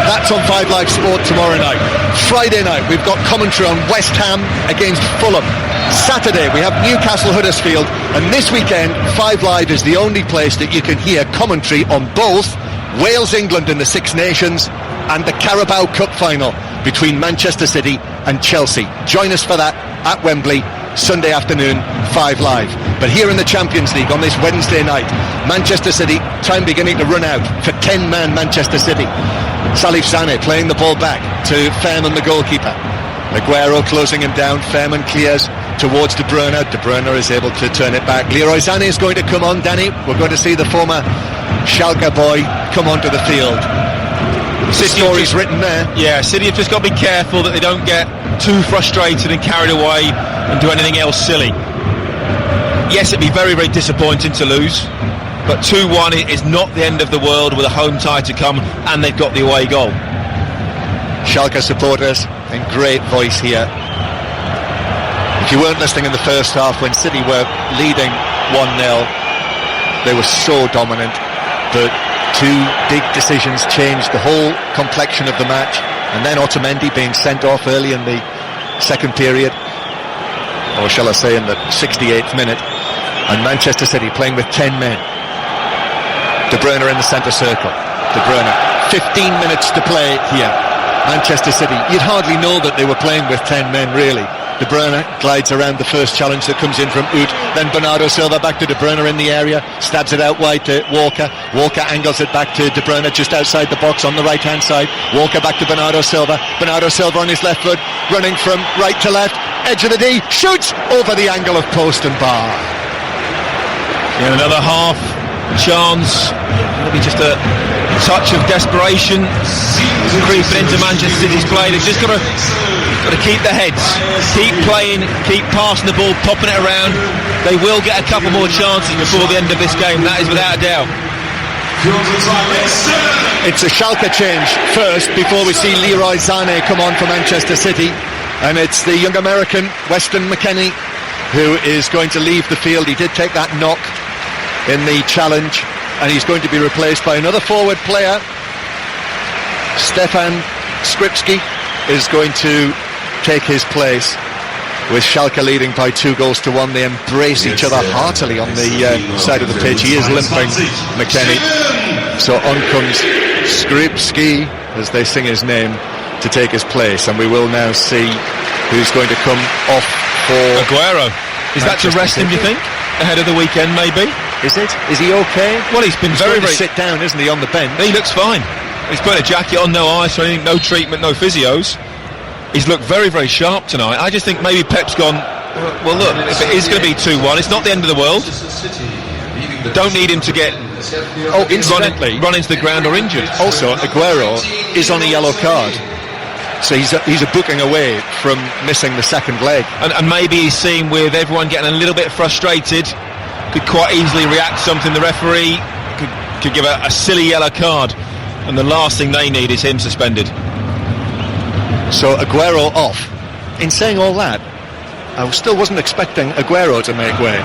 That's on 5 Live Sport tomorrow night. Friday night, we've got commentary on West Ham against Fulham. Saturday we have Newcastle Huddersfield, and this weekend 5 Live is the only place that you can hear commentary on both Wales-England in the Six Nations and the Carabao Cup final between Manchester City and Chelsea. Join us for that at Wembley Sunday afternoon, 5 Live. But here in the Champions League on this Wednesday night, Manchester City, time beginning to run out for 10-man Manchester City. Salif Sane playing the ball back to Fairman, the goalkeeper. Aguero closing him down. Fairman clears towards De Bruyne. De Bruyne is able to turn it back. Leroy Sané is going to come on, Danny. We're going to see the former Schalke boy come onto the field. The story's written there. Yeah, City have just got to be careful that they don't get too frustrated and carried away and do anything else silly. Yes, it'd be very, very disappointing to lose, but 2-1 is not the end of the world with a home tie to come, and they've got the away goal. Schalke supporters in great voice here. If you weren't listening in the first half when City were leading 1-0, they were so dominant, but 2 big decisions changed the whole complexion of the match. And then Otamendi being sent off early in the second period, or shall I say in the 68th minute, and Manchester City playing with 10 men. De Bruyne in the centre circle. De Bruyne, 15 minutes to play here. Manchester City, you'd hardly know that they were playing with 10 men really. De Bruyne glides around the first challenge that comes in from Ut, then Bernardo Silva back to De Bruyne in the area, stabs it out wide to Walker. Walker angles it back to De Bruyne just outside the box on the right hand side. Walker back to Bernardo Silva. Bernardo Silva on his left foot, running from right to left, edge of the D, shoots over the angle of post and bar. Yeah, another half chance, maybe just a touch of desperation creeping into Manchester City's play. They've just got to keep their heads, keep playing, keep passing the ball, popping it around. They will get a couple more chances before the end of this game, that is without a doubt. It's a Schalke change first before we see Leroy Sané come on for Manchester City, and it's the young American Weston McKennie who is going to leave the field. He did take that knock in the challenge, and he's going to be replaced by another forward player. Stefan Skripski is going to take his place, with Schalke leading by 2-1. They embrace each other heartily on the side of the pitch. He is limping, McKennie. So on comes Skripski, as they sing his name, to take his place, and we will now see who's going to come off for Aguero. Is that to rest him, do you think? Ahead of the weekend, maybe? Is it? Is he okay? Well, he's been very sit down, isn't he, on the bench? He looks fine. He's put a jacket on, no ice or anything, no treatment, no physios. He's looked very, very sharp tonight. I just think maybe Pep's gone, well, look, if it is going to be 2-1, it's not the end of the world. Don't need him to get run into the ground or injured. Also, Aguero is on a yellow card, so he's a booking away from missing the second leg. And maybe he's seen, with everyone getting a little bit frustrated, could quite easily react to something. The referee could give a silly yellow card, and the last thing they need is him suspended. So Aguero off. In saying all that, I still wasn't expecting Aguero to make way.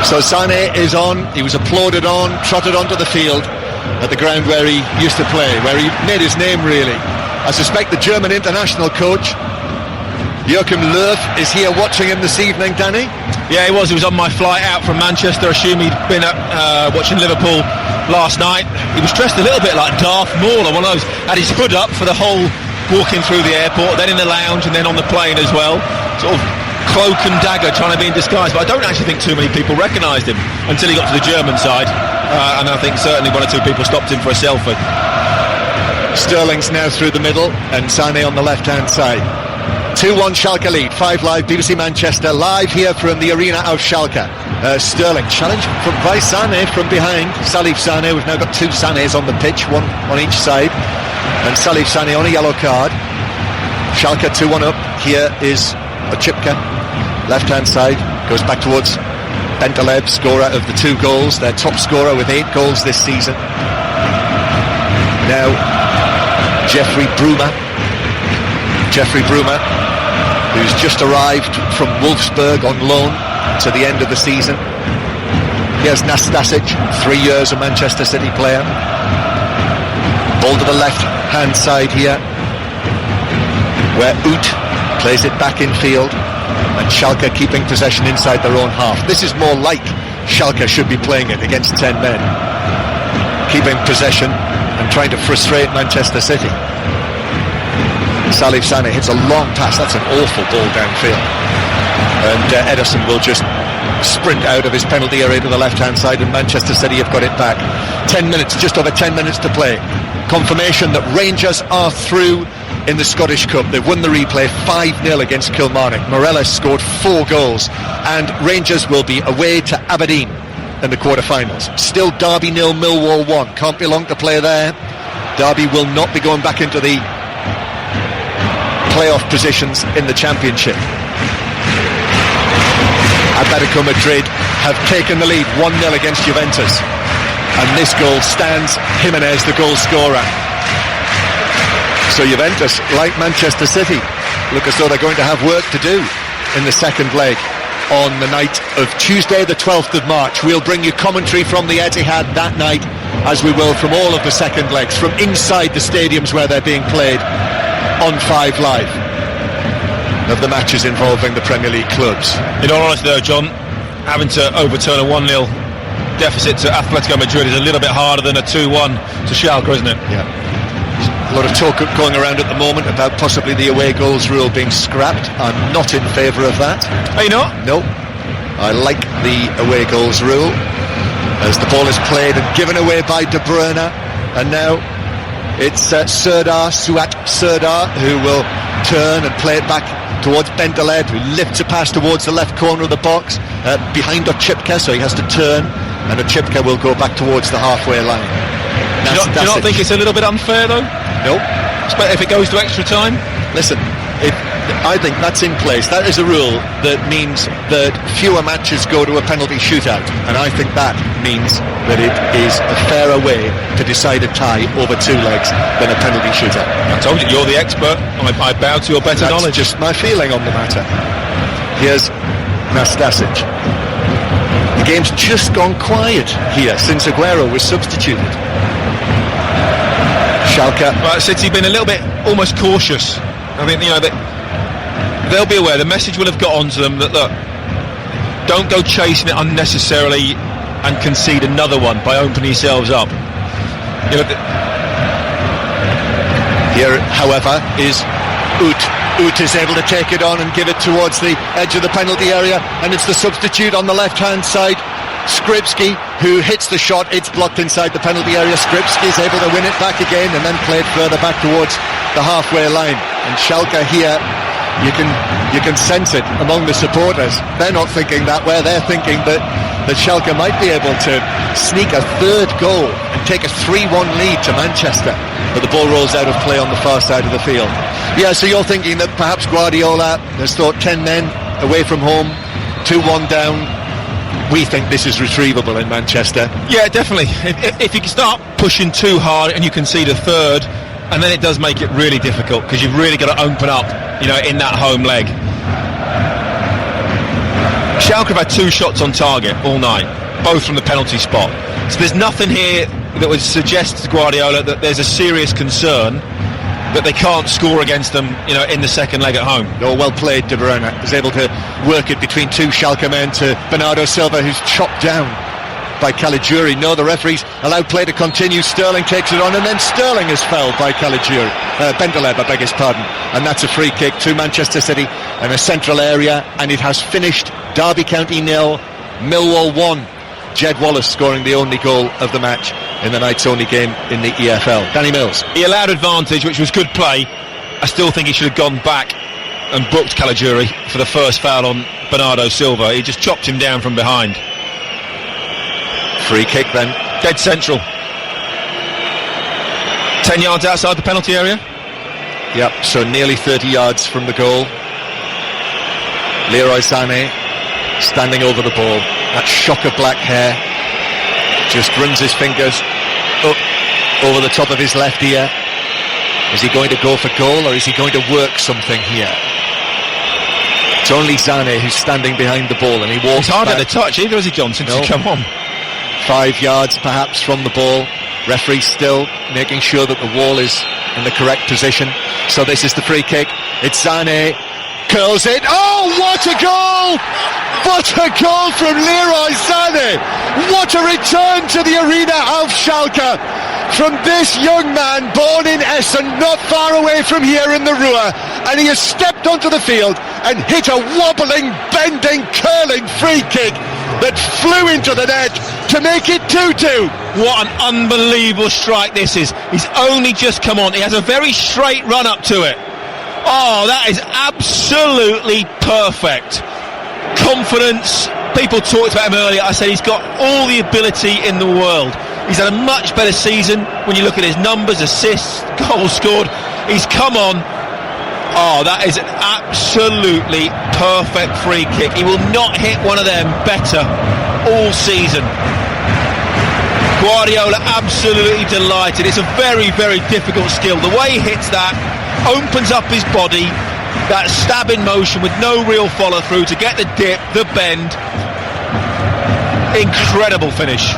So Sané is on. He was applauded on, trotted onto the field at the ground where he used to play, where he made his name really. I suspect the German international coach Joachim Löw is here watching him this evening, Danny. Yeah, he was on my flight out from Manchester. I assume he'd been watching Liverpool last night. He was dressed a little bit like Darth Maul, one of those, had his hood up for the whole walking through the airport, then in the lounge and then on the plane as well, sort of cloak and dagger, trying to be in disguise. But I don't actually think too many people recognised him until he got to the German side, and I think certainly 1 or 2 people stopped him for a selfie. Sterling's now through the middle and Sané on the left hand side. 2-1 Schalke lead. 5 Live, BBC Manchester, live here from the arena of Schalke. Sterling challenge by Sané from behind. Salif Sane, we've now got 2 Sanés on the pitch, one on each side, and Salif Sane on a yellow card. Schalke 2-1 up. Here is Ochipka, left hand side, goes back towards Bentaleb, scorer of the 2 goals, their top scorer with 8 goals this season. Now Jeffrey Bruma, who's just arrived from Wolfsburg on loan to the end of the season. Here's Nastasic, 3 years a Manchester City player. Ball to the left hand side here, where Ut plays it back in field. and Schalke keeping possession inside their own half. This is more like Schalke should be playing it against 10 men, keeping possession and trying to frustrate Manchester City. Salif Sané hits a long pass. That's an awful ball downfield, and Ederson will just sprint out of his penalty area to the left hand side, and Manchester City have got it back. 10 minutes, just over 10 minutes to play. Confirmation that Rangers are through in the Scottish Cup. They've won the replay 5-0 against Kilmarnock. Morelos scored 4 goals, and Rangers will be away to Aberdeen in the quarter-finals. Still Derby 0, Millwall 1. Can't be long to play there. Derby will not be going back into the playoff positions in the Championship. Atletico Madrid have taken the lead 1-0 against Juventus, and this goal stands Jimenez the goal scorer. So Juventus, like Manchester City, look as though they're going to have work to do in the second leg on the night of Tuesday the 12th of March. We'll bring you commentary from the Etihad that night, as we will from all of the second legs, from inside the stadiums where they're being played on 5 Live, of the matches involving the Premier League clubs. In all honesty though, John, having to overturn a 1-0 deficit to Atletico Madrid is a little bit harder than a 2-1 to Schalke, isn't it? Yeah. A lot of talk going around at the moment about possibly the away goals rule being scrapped. I'm not in favour of that. Are you not? No. I like the away goals rule, as the ball is played and given away by De Bruyne, and now it's Suat Serdar who will turn and play it back towards Bendeled, who lifts a pass towards the left corner of the box, behind Ochipka, so he has to turn, and Ochipka will go back towards the halfway line. Do you not think it's a little bit unfair though? No. If it goes to extra time? Listen, I think that's in place. That is a rule that means that fewer matches go to a penalty shootout, and I think that means that it is a fairer way to decide a tie over 2 legs than a penalty shootout. I told you, you're the expert. I bow to your better knowledge. That's just my feeling on the matter. Here's Nastasic. The game's just gone quiet here since Aguero was substituted. Schalke. Right, City been a little bit almost cautious. I think, they'll be aware. The message will have got onto them that, look, don't go chasing it unnecessarily and concede another one by opening yourselves up. Here, however, is Ut. Ut is able to take it on and give it towards the edge of the penalty area, and it's the substitute on the left-hand side, Skripski, who hits the shot. It's blocked inside the penalty area. Skripski is able to win it back again and then play it further back towards the halfway line. And Schalke here, you can sense it among the supporters. They're not thinking that way. They're thinking that Schalke might be able to sneak a third goal and take a 3-1 lead to Manchester, but the ball rolls out of play on the far side of the field. Yeah, so you're thinking that perhaps Guardiola has thought 10 men away from home, 2-1 down. We think this is retrievable in Manchester. Yeah, definitely. If you can start pushing too hard and you concede a third, and then it does make it really difficult, because you've really got to open up, in that home leg. Schalke have had 2 shots on target all night, both from the penalty spot. So there's nothing here that would suggest to Guardiola that there's a serious concern that they can't score against them, in the second leg at home. No, well played, De Bruyne is able to work it between 2 Schalke men to Bernardo Silva, who's chopped down by Caligiuri. No, the referee's allowed play to continue. Sterling takes it on, and then Sterling is fouled by Caligiuri. Bendeleb, I beg his pardon. And that's a free kick to Manchester City in a central area, and it has finished Derby County 0, Millwall 1. Jed Wallace scoring the only goal of the match in the night's only game in the EFL. Danny Mills. He allowed advantage, which was good play. I still think he should have gone back and booked Caligiuri for the first foul on Bernardo Silva. He just chopped him down from behind. Free kick then. Dead central. 10 yards outside the penalty area. Yep, so nearly 30 yards from the goal. Leroy Sané standing over the ball. That shock of black hair, just runs his fingers up over the top of his left ear. Is he going to go for goal, or is he going to work something here? It's only Sané who's standing behind the ball, and he walks It's hard back. at the touch either, is he, Johnson? No. Come on. 5 yards perhaps from the ball. Referee still making sure that the wall is in the correct position. So this is the free kick. It's Sané curls it. Oh, what a goal! What a goal from Leroy Sané! What a return to the arena of Schalke from this young man born in Essen, not far away from here in the Ruhr, and he has stepped onto the field and hit a wobbling, bending, curling free kick that flew into the net to make it 2-2. What an unbelievable strike this is. He's only just come on. He has a very straight run up to it. Oh, that is absolutely perfect. Confidence. People talked about him earlier. I said he's got all the ability in the world. He's had a much better season when you look at his numbers, assists, goals scored. He's come on. Oh, that is an absolutely perfect free kick. He will not hit one of them better all season. Guardiola absolutely delighted. It's a very, very difficult skill. The way he hits that, opens up his body, that stabbing motion with no real follow through to get the dip, the bend. Incredible finish.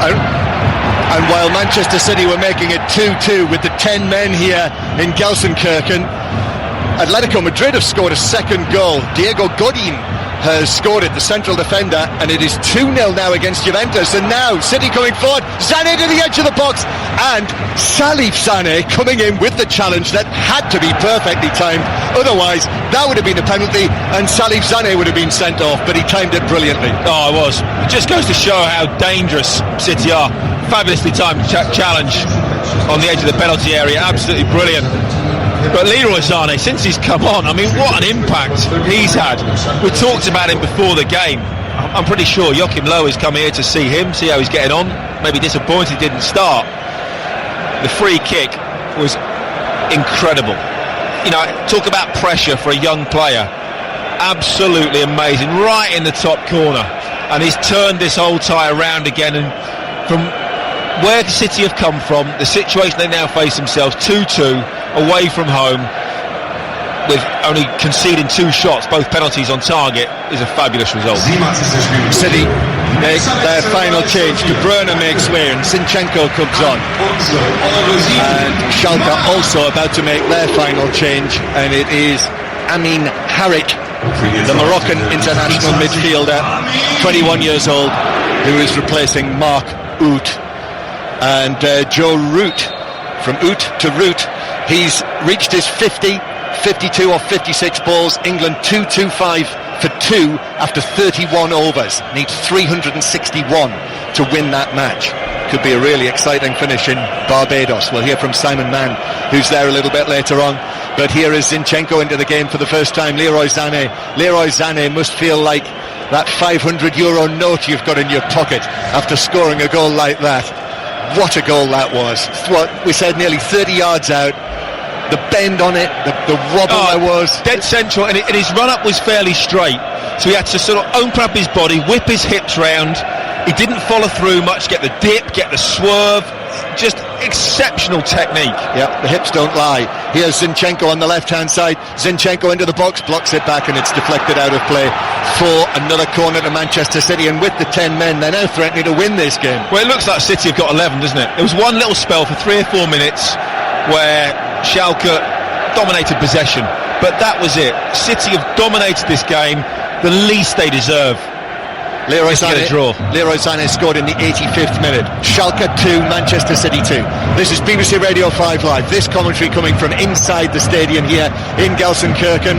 And while Manchester City were making it 2-2 with the 10 men here in Gelsenkirchen, Atletico Madrid have scored a second goal. Diego Godin has scored it, the central defender, and it is 2-0 now against Juventus. And now City coming forward, Sané to the edge of the box, and Salif Sané coming in with the challenge that had to be perfectly timed. Otherwise, that would have been a penalty, and Salif Sané would have been sent off, but he timed it brilliantly. Oh, it was. It just goes to show how dangerous City are. Fabulously timed challenge on the edge of the penalty area, absolutely brilliant. But Leroy Sané, since he's come on, I mean, what an impact he's had. We talked about him before the game. I'm pretty sure Joachim Low has come here to see him, see how he's getting on. Maybe disappointed he didn't start. The free kick was incredible. You know, talk about pressure for a young player. Absolutely amazing, right in the top corner. And he's turned this whole tie around again. And from where City have come from, the situation they now face themselves, 2-2, away from home, with only conceding 2 shots, both penalties on target, is a fabulous result. City make their final change. De Bruyne makes way and Zinchenko comes on. And Schalke also about to make their final change, and it is Amin Harit, the Moroccan international midfielder, 21 years old, who is replacing Mark Uth. And Joe Root, from Uth to Root, he's reached his 52 or 56 balls. England 225 for 2 after 31 overs. Needs 361 to win that match. Could be a really exciting finish in Barbados. We'll hear from Simon Mann, who's there a little bit later on. But here is Zinchenko into the game for the first time. Leroy Sané. Leroy Sané must feel like that €500 note you've got in your pocket after scoring a goal like that. What a goal that was. What we said, nearly 30 yards out. The bend on it, the wobble there was. Dead central, and his run-up was fairly straight. So he had to sort of open up his body, whip his hips round. He didn't follow through much, get the dip, get the swerve. Just exceptional technique. Yeah, the hips don't lie. Here's Zinchenko on the left-hand side. Zinchenko into the box, blocks it back, and it's deflected out of play for another corner to Manchester City. And with the 10 men, they're now threatening to win this game. Well, it looks like City have got 11, doesn't it? There was one little spell for 3 or 4 minutes where Schalke dominated possession, but that was it. City have dominated this game, the least they deserve. Leroy Sané scored in the 85th minute. Schalke 2, Manchester City 2. This is BBC Radio 5 Live. This commentary coming from inside the stadium here in Gelsenkirchen.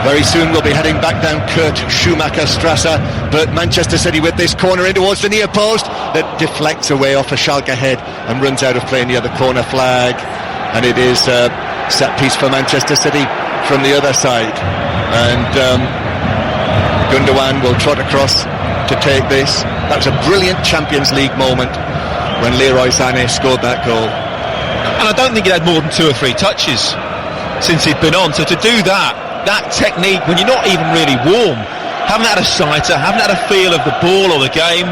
Very soon we'll be heading back down Kurt Schumacher Strasse, but Manchester City with this corner in towards the near post that deflects away off a Schalke head and runs out of play near the corner flag. And it is a set piece for Manchester City from the other side. And Gundogan will trot across to take this. That was a brilliant Champions League moment when Leroy Sané scored that goal. And I don't think he had more than 2 or 3 touches since he'd been on. So to do that technique when you're not even really warm, haven't had a sighter, haven't had a feel of the ball or the game,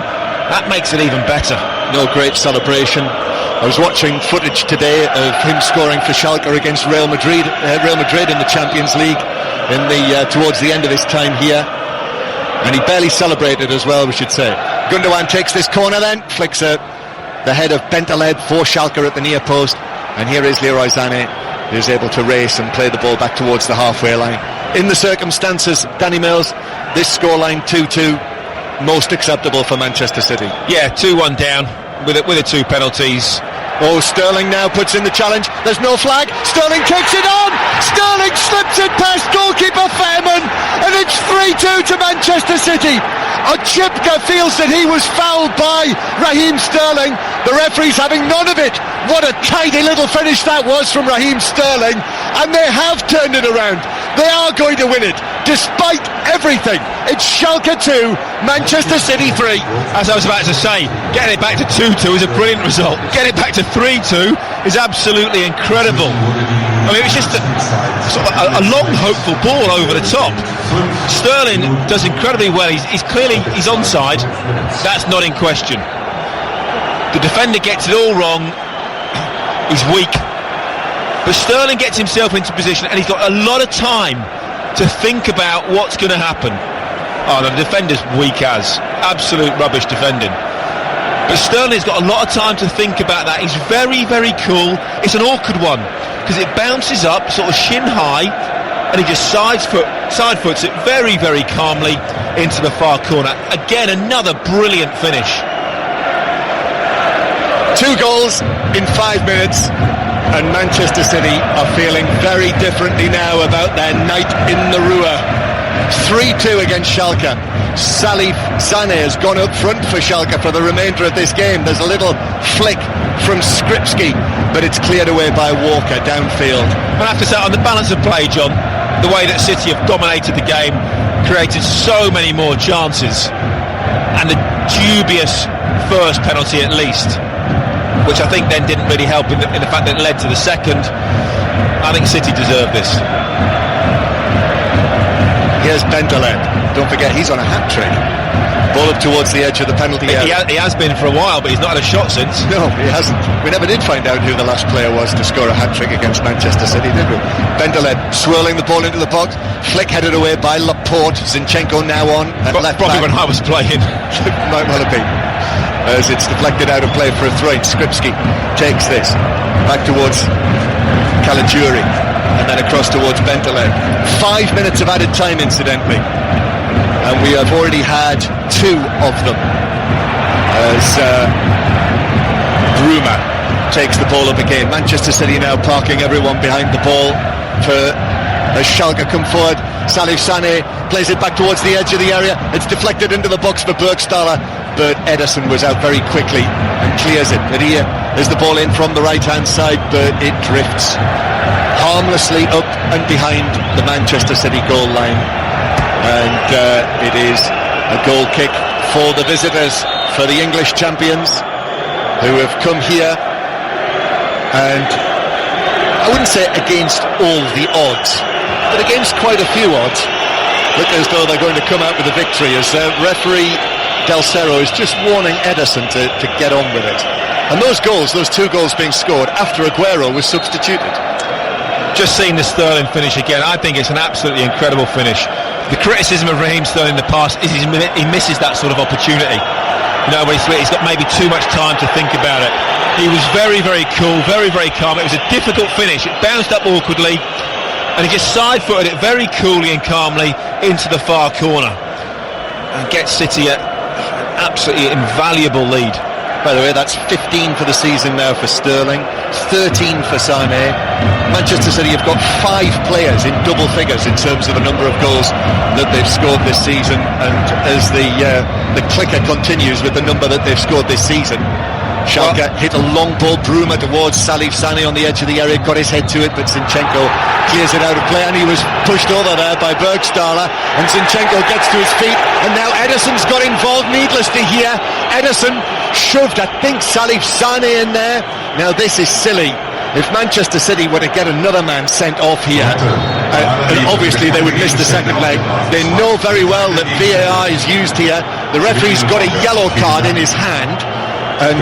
that makes it even better. No great celebration. I was watching footage today of him scoring for Schalke against Real Madrid in the Champions League in the towards the end of his time here. And he barely celebrated as well, we should say. Gundogan takes this corner then, flicks the head of Bentaleb for Schalke at the near post. And here is Leroy Sané is able to race and play the ball back towards the halfway line. In the circumstances, Danny Mills, this scoreline 2-2, most acceptable for Manchester City. Yeah, 2-1 down with the 2 penalties. Oh, Sterling now puts in the challenge. There's no flag. Sterling kicks it on. Sterling slips it past goalkeeper Fairman, and it's 3-2 to Manchester City. Ochipka feels that he was fouled by Raheem Sterling. The referee's having none of it. What a tidy little finish that was from Raheem Sterling, and they have turned it around. They are going to win it, despite everything. It's Schalke 2, Manchester City 3. As I was about to say, getting it back to 2-2 is a brilliant result. Getting it back to 3-2 is absolutely incredible. I mean, it was just a long, hopeful ball over the top. Sterling does incredibly well. He's clearly onside. That's not in question. The defender gets it all wrong. He's weak. But Sterling gets himself into position, and he's got a lot of time to think about what's going to happen. Oh, the defender's weak as. Absolute rubbish defending. But Sterling's got a lot of time to think about that. He's very, very cool. It's an awkward one, because it bounces up, sort of shin high, and he just side foots it very, very calmly into the far corner. Again, another brilliant finish. 2 goals in 5 minutes. And Manchester City are feeling very differently now about their night in the Ruhr. 3-2 against Schalke. Salif Sané has gone up front for Schalke for the remainder of this game. There's a little flick from Skripski, but it's cleared away by Walker downfield. I have to say, on the balance of play, John, the way that City have dominated the game, created so many more chances, and the dubious first penalty at least, which I think then didn't really help in the fact that it led to the second. I think City deserve this. Here's Bendeled. Don't forget, he's on a hat-trick. Ball up towards the edge of the penalty area. He has been for a while, but he's not had a shot since. No, he hasn't. We never did find out who the last player was to score a hat-trick against Manchester City, did we? Bendeled swirling the ball into the box. Flick headed away by Laporte. Zinchenko now on at left Probably back. when I was playing. Might well have been. As it's deflected out of play for a throw-in. Skripski takes this back towards Caligiuri and then across towards Bendeled. 5 minutes of added time, incidentally, and we have already had 2 of them as Bruma takes the ball up again. Manchester City now parking everyone behind the ball as Schalke come forward. Salif Sané plays it back towards the edge of the area. It's deflected into the box for Bergstaller, but Ederson was out very quickly and clears it. But here is the ball in from the right-hand side, but it drifts harmlessly up and behind the Manchester City goal line. And it is a goal kick for the visitors, for the English champions, who have come here, and I wouldn't say against all the odds, but against quite a few odds, look as though they're going to come out with a victory, as referee Del Cerro is just warning Ederson to get on with it. And those 2 goals being scored after Aguero was substituted. Just seeing the Sterling finish again, I think it's an absolutely incredible finish. The criticism of Raheem Sterling in the past is he misses that sort of opportunity. You know, when he's got maybe too much time to think about it. He was very, very cool, very, very calm. It was a difficult finish. It bounced up awkwardly, and he just side-footed it very coolly and calmly into the far corner and gets City an absolutely invaluable lead. By the way, that's 15 for the season now for Sterling, 13 for Sané. Manchester City have got 5 players in double figures in terms of the number of goals that they've scored this season, and as the clicker continues with the number that they've scored this season, Schalke hit a long ball, Bruma towards Salif Sané on the edge of the area, got his head to it, but Zinchenko clears it out of play, and he was pushed over there by Bergstaller, and Zinchenko gets to his feet, and now Ederson's got involved, needless to hear. Ederson shoved, I think, Salif Sané in there. Now this is silly. If Manchester City were to get another man sent off here, and obviously they would miss the second leg, they know very well that VAR is used here. The referee's got a yellow card in his hand, and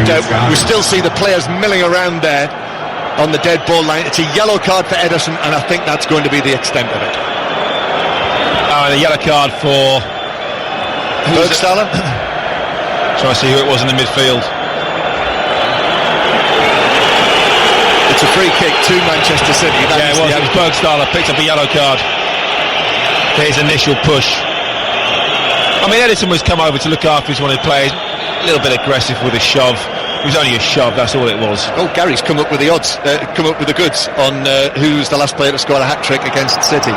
we still see the players milling around there on the dead ball line. It's a yellow card for Ederson, and I think that's going to be the extent of it. Oh, and a yellow card for Bergstaller. Trying to see who it was in the midfield. It's It's a free kick to Manchester City. It was Bergstaller picked up a yellow card for his initial push. I mean, Edison was come over to look after his one of the players, a little bit aggressive with a shove. It was only a shove, that's all it was. Oh, Gary's come up with the odds, come up with the goods on who's the last player to score a hat-trick against City.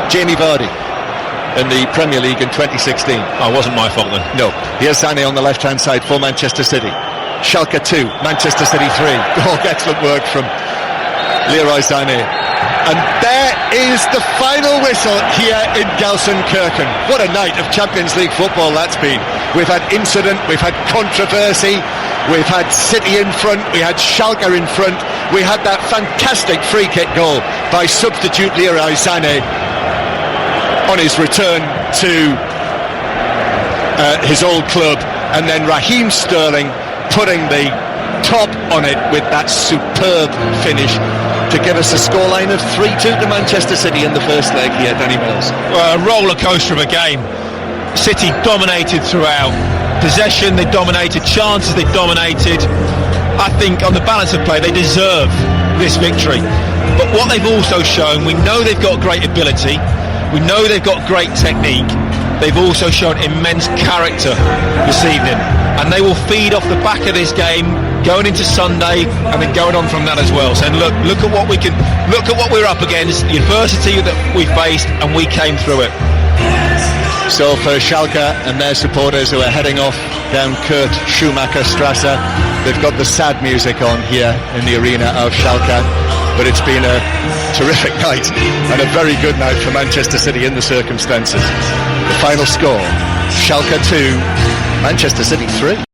Jamie Vardy in the Premier League in 2016. Oh, it wasn't my fault then. No. Here's Sané on the left-hand side for Manchester City. Schalke 2, Manchester City 3. Oh, excellent work from Leroy Sané. And there is the final whistle here in Gelsenkirchen. What a night of Champions League football that's been. We've had incident, we've had controversy, we've had City in front, we had Schalke in front, we had that fantastic free kick goal by substitute Leroy Sané on his return to his old club, and then Raheem Sterling putting the top on it with that superb finish to give us a scoreline of 3-2 to Manchester City in the first leg here, Danny Mills. Well, a roller coaster of a game. City dominated throughout. Possession, they dominated. Chances, they dominated. I think on the balance of play, they deserve this victory. But what they've also shown, we know they've got great ability. We know they've got great technique. They've also shown immense character this evening, and they will feed off the back of this game going into Sunday and then going on from that as well. Saying, look at what we're up against, the adversity that we faced, and we came through it. So for Schalke and their supporters who are heading off down Kurt Schumacher Strasse, they've got the sad music on here in the arena of Schalke. But it's been a terrific night and a very good night for Manchester City in the circumstances. The final score, Schalke 2, Manchester City 3.